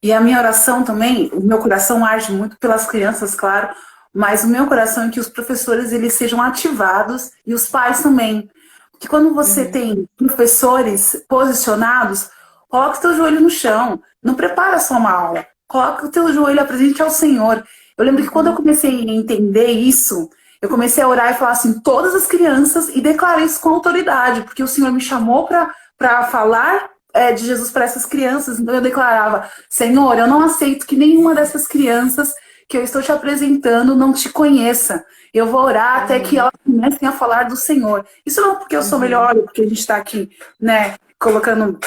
Speaker 1: E a minha oração também, o meu coração arde muito pelas crianças, claro, mas o meu coração é que os professores eles sejam ativados e os pais também. Porque quando você
Speaker 2: Uhum,
Speaker 1: tem professores posicionados, coloca o teu joelho no chão, não prepara só uma aula, coloca o teu joelho, apresente ao Senhor. Eu lembro que quando eu
Speaker 2: uhum,
Speaker 1: comecei a entender isso, eu comecei a orar e falar assim, todas as crianças, e declarar isso com autoridade, porque o Senhor me chamou para falar de Jesus para essas crianças, então eu declarava, Senhor, eu não aceito que nenhuma dessas crianças que eu estou te apresentando não te conheça. Eu vou orar até que
Speaker 2: uhum,
Speaker 1: elas comecem a falar do Senhor. Isso não porque eu sou
Speaker 2: uhum,
Speaker 1: melhor, porque a gente está aqui, né, colocando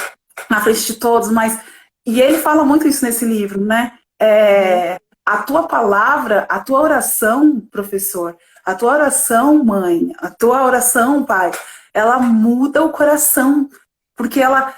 Speaker 1: na frente de todos, mas. E ele fala muito isso nesse livro, né?
Speaker 2: uhum,
Speaker 1: A tua palavra, a tua oração, professor, a tua oração, mãe, a tua oração, pai, ela muda o coração, porque ela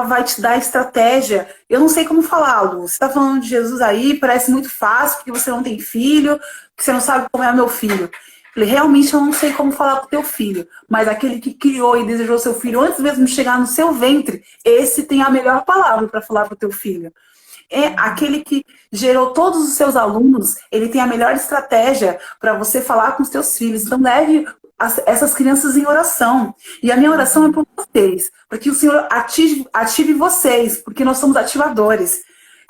Speaker 1: vai te dar estratégia. Eu não sei como falar, Lu. Você está falando de Jesus aí, parece muito fácil, porque você não tem filho, que você não sabe como é meu filho. Eu falei, realmente eu não sei como falar com o teu filho, mas aquele que criou e desejou seu filho antes mesmo de chegar no seu ventre, esse tem a melhor palavra para falar para o teu filho. É
Speaker 2: uhum,
Speaker 1: aquele que gerou todos os seus alunos, ele tem a melhor estratégia para você falar com os seus filhos. Então, leve essas crianças em oração. E a minha oração é
Speaker 2: uhum,
Speaker 1: por vocês, para que o Senhor ative vocês, porque nós somos ativadores.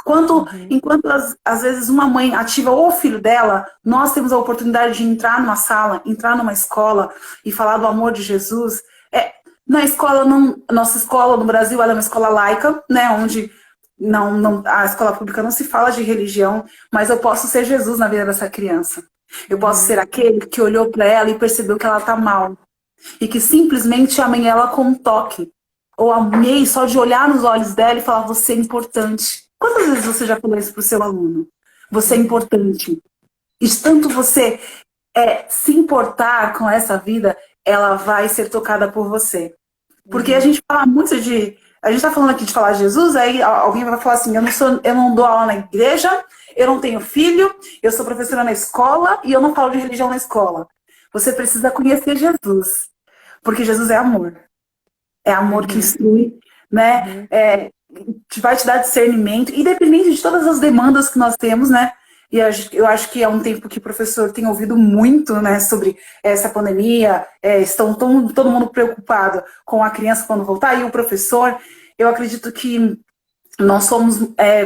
Speaker 2: uhum,
Speaker 1: Enquanto às vezes uma mãe ativa o filho dela, nós temos a oportunidade de entrar numa sala, entrar numa escola e falar do amor de Jesus. Na escola, não, nossa escola no Brasil ela é uma escola laica, né, onde a escola pública não se fala de religião, mas eu posso ser Jesus na vida dessa criança. Eu posso
Speaker 2: uhum,
Speaker 1: ser aquele que olhou para ela e percebeu que ela está mal. E que simplesmente amei ela com um toque. Ou amei só de olhar nos olhos dela e falar, você é importante. Quantas vezes você já falou isso para o seu aluno? Você é
Speaker 2: uhum,
Speaker 1: importante. E tanto você se importar com essa vida, ela vai ser tocada por você. Porque a
Speaker 2: uhum,
Speaker 1: gente fala muito de. A gente tá falando aqui de falar de Jesus, aí alguém vai falar assim: eu não dou aula na igreja, eu não tenho filho, eu sou professora na escola e eu não falo de religião na escola. Você precisa conhecer Jesus, porque Jesus é amor. É amor que
Speaker 2: uhum,
Speaker 1: instrui, né?
Speaker 2: uhum,
Speaker 1: Vai te dar discernimento, independente de todas as demandas que nós temos, né? E eu acho que é um tempo que o professor tem ouvido muito, né, sobre essa pandemia, estão todo mundo preocupado com a criança quando voltar, e o professor, eu acredito que nós somos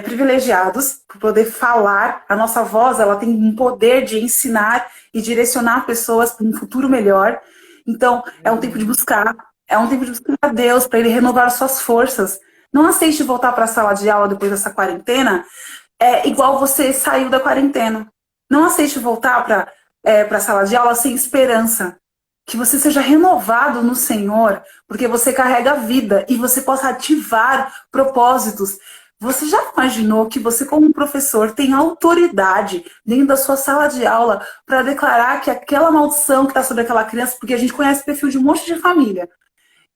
Speaker 1: privilegiados por poder falar, a nossa voz, ela tem um poder de ensinar e direcionar pessoas para um futuro melhor. Então,
Speaker 2: uhum.
Speaker 1: é um tempo de buscar a Deus, para Ele renovar suas forças. Não aceite voltar para a sala de aula depois dessa quarentena, igual você saiu da quarentena. Não aceite voltar para a sala de aula sem esperança. Que você seja renovado no Senhor, porque você carrega a vida e você possa ativar propósitos. Você já imaginou que você, como professor, tem autoridade dentro da sua sala de aula para declarar que aquela maldição que está sobre aquela criança, porque a gente conhece o perfil de um monte de família,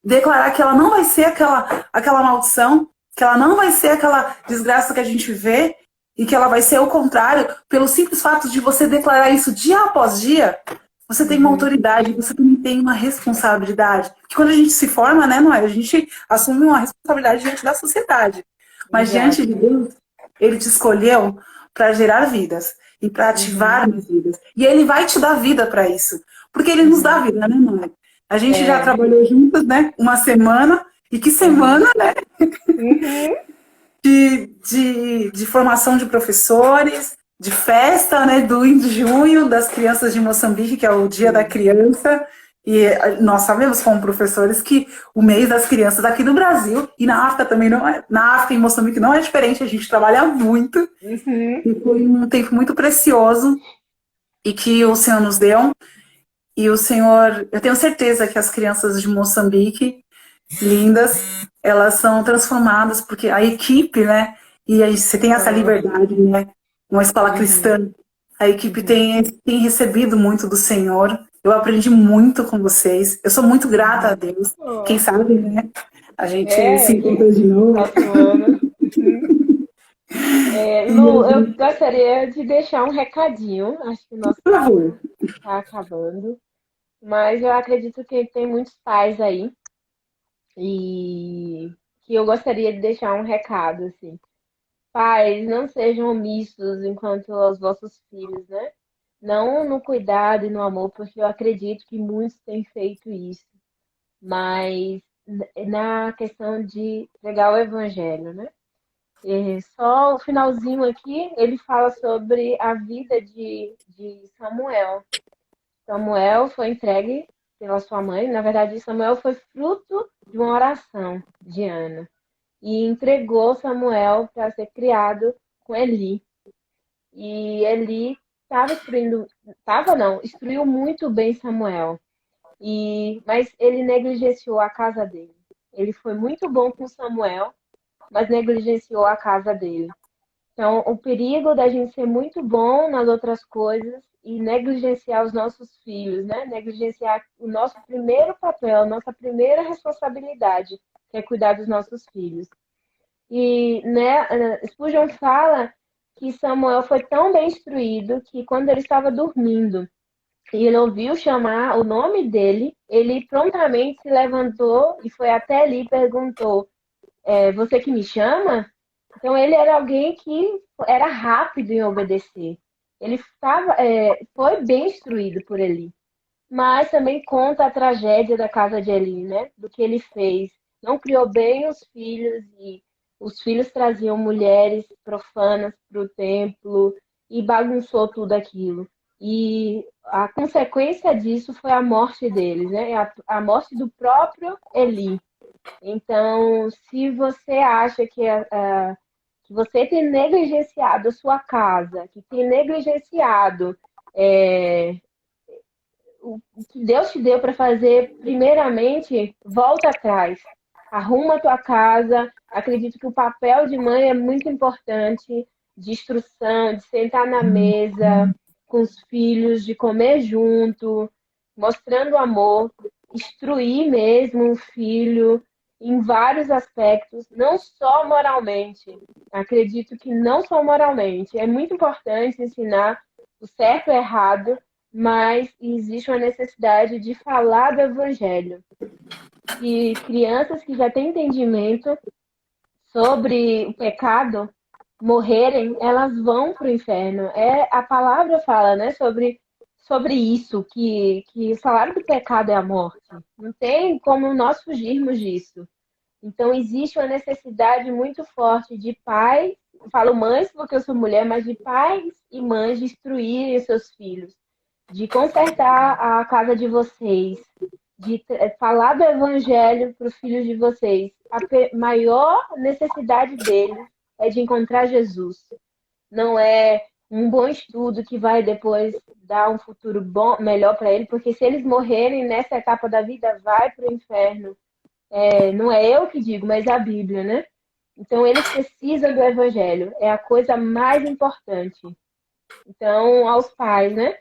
Speaker 1: declarar que ela não vai ser aquela maldição, que ela não vai ser aquela desgraça que a gente vê, e que ela vai ser o contrário, pelo simples fato de você declarar isso dia após dia, você tem uma
Speaker 2: Uhum,
Speaker 1: autoridade, você também tem uma responsabilidade. Que quando a gente se forma, né, não é? A gente assume uma responsabilidade diante da sociedade. Mas diante de
Speaker 2: exato.
Speaker 1: Deus, Ele te escolheu para gerar vidas e para ativar
Speaker 2: Uhum.
Speaker 1: as vidas. E ele vai te dar vida para isso. Porque ele nos dá
Speaker 2: Uhum.
Speaker 1: vida, né, mãe? A gente já
Speaker 2: É.
Speaker 1: trabalhou juntas, né? Uma semana. E que
Speaker 2: Uhum.
Speaker 1: semana, né?
Speaker 2: Uhum.
Speaker 1: De formação de professores, de festa, né? Do em junho das crianças de Moçambique, que é o Dia da
Speaker 2: Sim.
Speaker 1: Criança. E nós sabemos, como professores, que o mês das crianças aqui no Brasil e na África também não é. Na África e em Moçambique não é diferente, a gente trabalha muito.
Speaker 2: Uhum.
Speaker 1: E foi um tempo muito precioso e que o Senhor nos deu. E o Senhor, eu tenho certeza que as crianças de Moçambique, lindas, elas são transformadas, porque a equipe, né? E aí você tem essa
Speaker 2: Ah.
Speaker 1: liberdade, né? Uma escola
Speaker 2: Uhum.
Speaker 1: cristã. A equipe
Speaker 2: Uhum.
Speaker 1: tem recebido muito do Senhor. Eu aprendi muito com vocês. Eu sou muito grata a
Speaker 2: Uhum.
Speaker 1: Deus. Quem
Speaker 2: Oh.
Speaker 1: sabe, né? A gente se
Speaker 2: É,
Speaker 1: encontra de novo.
Speaker 2: próximo ano. Uhum.
Speaker 1: E a
Speaker 2: Lu, eu
Speaker 1: gente,
Speaker 2: gostaria de deixar um recadinho. Acho que o nosso
Speaker 1: por favor.
Speaker 2: tempo está acabando. Mas eu acredito que tem muitos pais aí e que eu gostaria de deixar um recado, assim. Pais, não sejam omissos enquanto aos vossos filhos, né? Não no cuidado e no amor, porque eu acredito que muitos têm feito isso, mas na questão de pregar o evangelho, né? E só o finalzinho aqui, ele fala sobre a vida de Samuel. Samuel foi entregue pela sua mãe. Na verdade, Samuel foi fruto de uma oração de Ana. E entregou Samuel para ser criado com Eli. E Eli estava instruindo, estava não, instruiu muito bem Samuel. Mas ele negligenciou a casa dele. Ele foi muito bom com Samuel, mas negligenciou a casa dele. Então, o perigo da gente ser muito bom nas outras coisas e negligenciar os nossos filhos, né? Negligenciar o nosso primeiro papel, a nossa primeira responsabilidade, que é cuidar dos nossos filhos. E, né, Spurgeon fala que Samuel foi tão bem instruído que quando ele estava dormindo e ele ouviu chamar o nome dele, ele prontamente se levantou e foi até ali e perguntou: você que me chama? Então ele era alguém que era rápido em obedecer. Ele foi bem instruído por Eli, mas também conta a tragédia da casa de Eli, né? Do que ele fez. Não criou bem os filhos e os filhos traziam mulheres profanas para o templo e bagunçou tudo aquilo. E a consequência disso foi a morte deles, né? A morte do próprio Eli. Então, se você acha que você tem negligenciado a sua casa, que tem negligenciado é, o que Deus te deu para fazer, primeiramente, volta atrás. Arruma a tua casa. Acredito que o papel de mãe é muito importante, de instrução, de sentar na mesa com os filhos, de comer junto, mostrando amor, instruir mesmo o filho em vários aspectos, não só moralmente. Acredito que não só moralmente. É muito importante ensinar o certo e o errado, mas existe uma necessidade de falar do evangelho. E crianças que já têm entendimento sobre o pecado morrerem, elas vão para o inferno. A palavra fala, né, sobre isso, que o salário do pecado é a morte. Não tem como nós fugirmos disso. Então, existe uma necessidade muito forte de pais, eu falo mães porque eu sou mulher, mas de pais e mães de instruírem os seus filhos, de consertar a casa de vocês, de falar do evangelho para os filhos de vocês. A maior necessidade deles é de encontrar Jesus. Não é um bom estudo que vai depois dar um futuro bom, melhor para ele, porque se eles morrerem nessa etapa da vida, vai para o inferno. Não é eu que digo, mas é a Bíblia, né? Então, eles precisam do evangelho. É a coisa mais importante. Então, aos pais, né?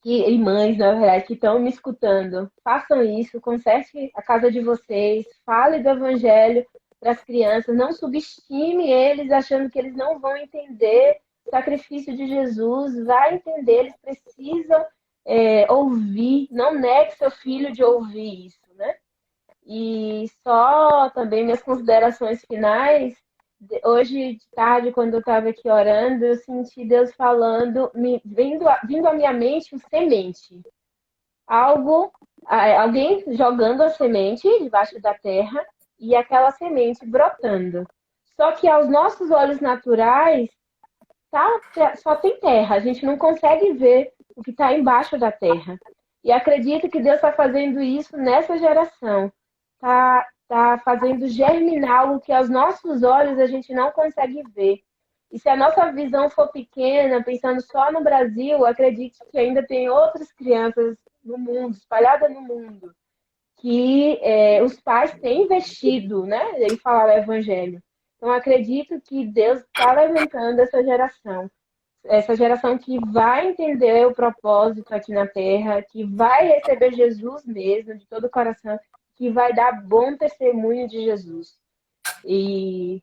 Speaker 2: E mães, na verdade, que estão me escutando, façam isso, conserte a casa de vocês, fale do evangelho para as crianças, não subestime eles achando que eles não vão entender o sacrifício de Jesus, vai entender, eles precisam ouvir, não negue seu filho de ouvir isso, né? E só também minhas considerações finais hoje de tarde, quando eu estava aqui orando, eu senti Deus falando, vindo à minha mente semente. Algo, alguém jogando a semente debaixo da terra e aquela semente brotando. Só que aos nossos olhos naturais, só tem terra, a gente não consegue ver o que está embaixo da terra. E acredito que Deus está fazendo isso nessa geração. Tá fazendo germinar algo que aos nossos olhos a gente não consegue ver. E se a nossa visão for pequena, pensando só no Brasil, acredito que ainda tem outras crianças no mundo, espalhadas no mundo, que os pais têm investido, né, em falar o evangelho. Então, acredito que Deus está levantando essa geração que vai entender o propósito aqui na Terra, que vai receber Jesus mesmo, de todo o coração, que vai dar bom testemunho de Jesus. E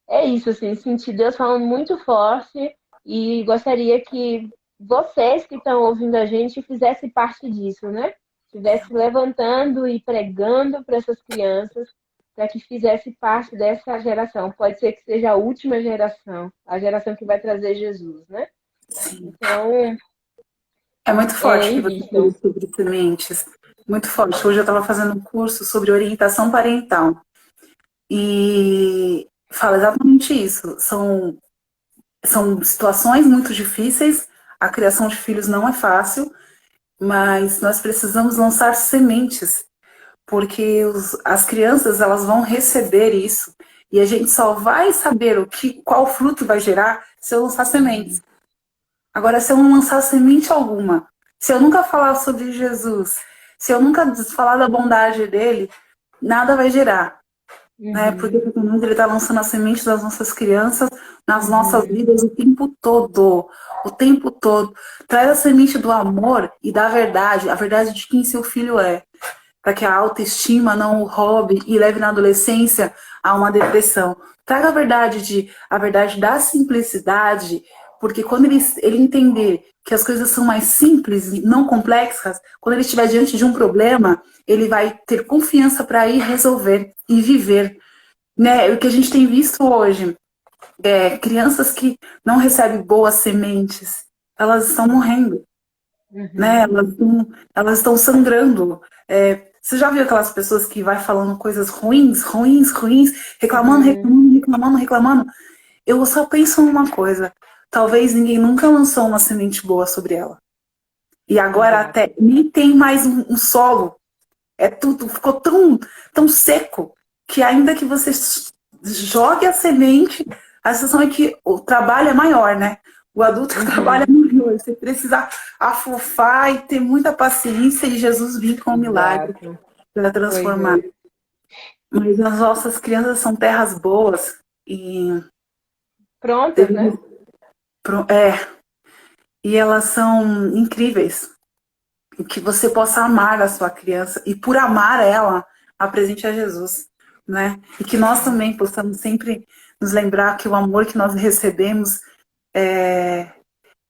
Speaker 2: é isso, assim, senti Deus falando muito forte e gostaria que vocês que estão ouvindo a gente fizessem parte disso, né? Estivesse levantando e pregando para essas crianças, para que fizesse parte dessa geração. Pode ser que seja a última geração, a geração que vai trazer Jesus, né?
Speaker 1: Sim.
Speaker 2: Então,
Speaker 1: É muito forte que você falou
Speaker 2: invistam.
Speaker 1: sobre sementes. Muito forte. Hoje eu estava fazendo um curso sobre orientação parental. E fala exatamente isso. São situações muito difíceis. A criação de filhos não é fácil, mas nós precisamos lançar sementes, porque as crianças elas vão receber isso. E a gente só vai saber qual fruto vai gerar se eu lançar sementes. Agora, se eu não lançar semente alguma, se eu nunca falar sobre Jesus, se eu nunca falar da bondade dele, nada vai gerar. Né? Porque o Deus ele está lançando a semente das nossas crianças nas nossas vidas o tempo todo. O tempo todo. Traz a semente do amor e da verdade, a verdade de quem seu filho é. Para que a autoestima não o roube e leve na adolescência a uma depressão. Traga a verdade da simplicidade, porque quando ele entender que as coisas são mais simples e não complexas, quando ele estiver diante de um problema, ele vai ter confiança para ir resolver e viver. Né? O que a gente tem visto hoje, crianças que não recebem boas sementes, elas estão morrendo. Né? Elas estão sangrando. Você já viu aquelas pessoas que vai falando coisas ruins, reclamando? Eu só penso numa coisa. Talvez ninguém nunca lançou uma semente boa sobre ela. E agora até nem tem mais um solo. Tudo ficou tão seco que ainda que você jogue a semente, a sensação é que o trabalho é maior, né? O adulto trabalha maior. Você precisa afofar e ter muita paciência e Jesus vir com o milagre para transformar. Mas as nossas crianças são terras boas e
Speaker 2: prontas, né?
Speaker 1: E elas são incríveis. E que você possa amar a sua criança e por amar ela, apresente a Jesus, né? E que nós também possamos sempre nos lembrar que o amor que nós recebemos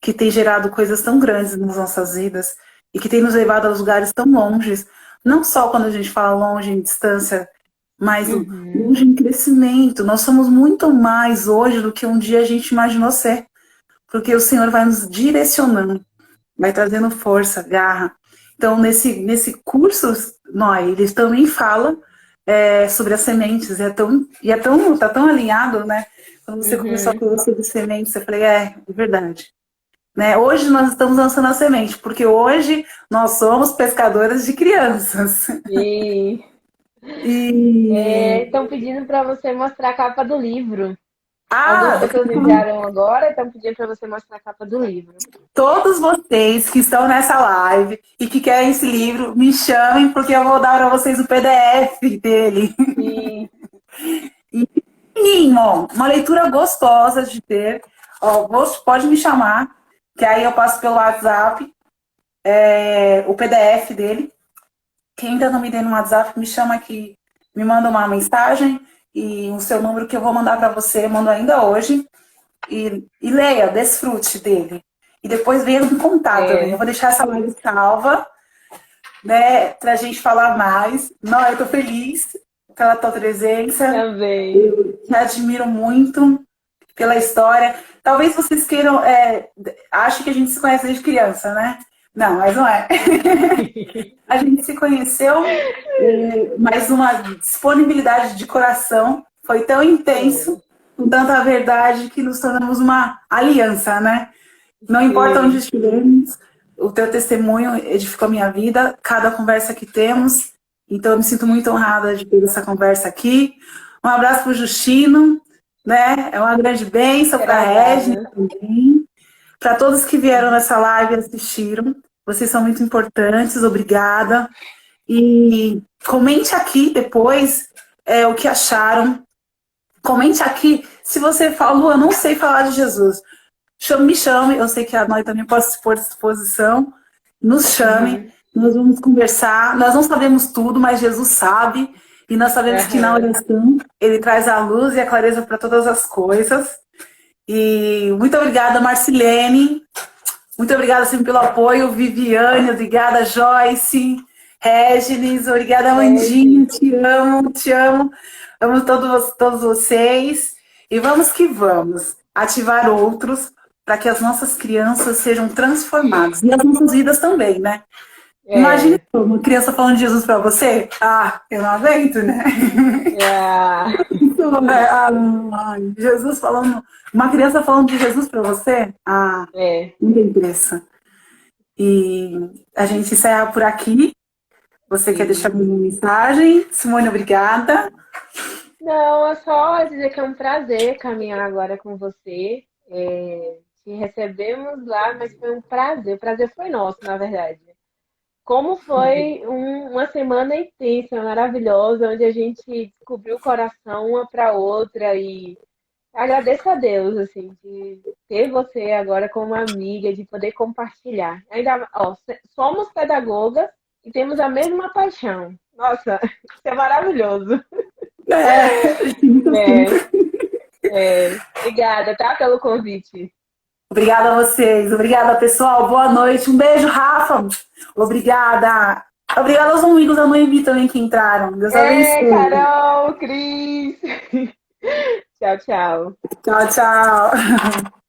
Speaker 1: que tem gerado coisas tão grandes nas nossas vidas e que tem nos levado a lugares tão longes, não só quando a gente fala longe em distância, mas longe em crescimento. Nós somos muito mais hoje do que um dia a gente imaginou ser, porque o Senhor vai nos direcionando, vai trazendo força, garra. Então, nesse curso, ele também fala sobre as sementes, tá tão alinhado, né? Quando você começou a falar sobre sementes, eu falei, é verdade. Né? Hoje nós estamos lançando a semente, porque hoje nós somos pescadoras de crianças.
Speaker 2: E estão pedindo para você mostrar a capa do livro. Algumas pessoas enviaram agora e estão pedindo para você mostrar a capa do livro.
Speaker 1: Todos vocês que estão nessa live e que querem esse livro, me chamem, porque eu vou dar para vocês o PDF dele.
Speaker 2: Sim.
Speaker 1: E, uma leitura gostosa de ter. Pode me chamar, que aí eu passo pelo WhatsApp o PDF dele. Quem ainda não me deu no WhatsApp, me chama aqui, me manda uma mensagem e o seu número que eu vou mandar para você, eu mando ainda hoje. E leia, desfrute dele. E depois venha me contar também. Eu vou deixar essa live salva, né, pra gente falar mais. Não, eu tô feliz pela tua presença.
Speaker 2: Também.
Speaker 1: Eu te admiro muito pela história. Talvez vocês queiram, acho que a gente se conhece desde criança, né? Não, mas não é. A gente se conheceu, mas uma disponibilidade de coração foi tão intenso, com tanta verdade, que nos tornamos uma aliança, né? Não importa onde
Speaker 2: Sim.
Speaker 1: estivermos, o teu testemunho edificou a minha vida, cada conversa que temos. Então, eu me sinto muito honrada de ter essa conversa aqui. Um abraço para o Justino, né? É uma grande bênção para a Regina
Speaker 2: Obrigada.
Speaker 1: também. Para todos que vieram nessa live e assistiram, vocês são muito importantes, obrigada. E comente aqui depois o que acharam. Comente aqui se você falou, eu não sei falar de Jesus. Me chame, eu sei que a Noi também pode se pôr à disposição. Nos chame,
Speaker 2: Uhum.
Speaker 1: nós vamos conversar. Nós não sabemos tudo, mas Jesus sabe. E nós sabemos que na
Speaker 2: Aham.
Speaker 1: oração Ele traz a luz e a clareza para todas as coisas. E muito obrigada, Marcilene. Muito obrigada sempre pelo apoio, Viviane. Obrigada, Joyce. Regines, obrigada,
Speaker 2: É,
Speaker 1: Amandinha. Te amo, te amo. Amo todos vocês. E vamos que vamos ativar outros para que as nossas crianças sejam transformadas. E as nossas vidas também, né? Imagine
Speaker 2: é,
Speaker 1: uma criança falando de Jesus para você. Ah, eu não aguento, né?
Speaker 2: é,
Speaker 1: Jesus falando. Uma criança falando de Jesus para você? Ah,
Speaker 2: é.
Speaker 1: não tem preço. E a gente encerra por aqui. Você quer deixar
Speaker 2: Sim.
Speaker 1: uma mensagem? Simone, obrigada.
Speaker 2: Não, é só dizer que é um prazer caminhar agora com você. Te recebemos lá, mas foi um prazer. O prazer foi nosso, na verdade. Como foi uma semana intensa, maravilhosa, onde a gente descobriu o coração uma para outra e agradeço a Deus, assim, de ter você agora como amiga, de poder compartilhar. Ainda, ó, somos pedagogas e temos a mesma paixão. Nossa, isso é maravilhoso.
Speaker 1: Sinto,
Speaker 2: É,
Speaker 1: sinto.
Speaker 2: obrigada, tá, pelo convite.
Speaker 1: Obrigada a vocês. Obrigada, pessoal. Boa noite. Um beijo, Rafa. Obrigada. Obrigada aos amigos da Noemi também que entraram. Deus abençoe.
Speaker 2: Carol, Cris. Tchau, tchau.
Speaker 1: Tchau, tchau.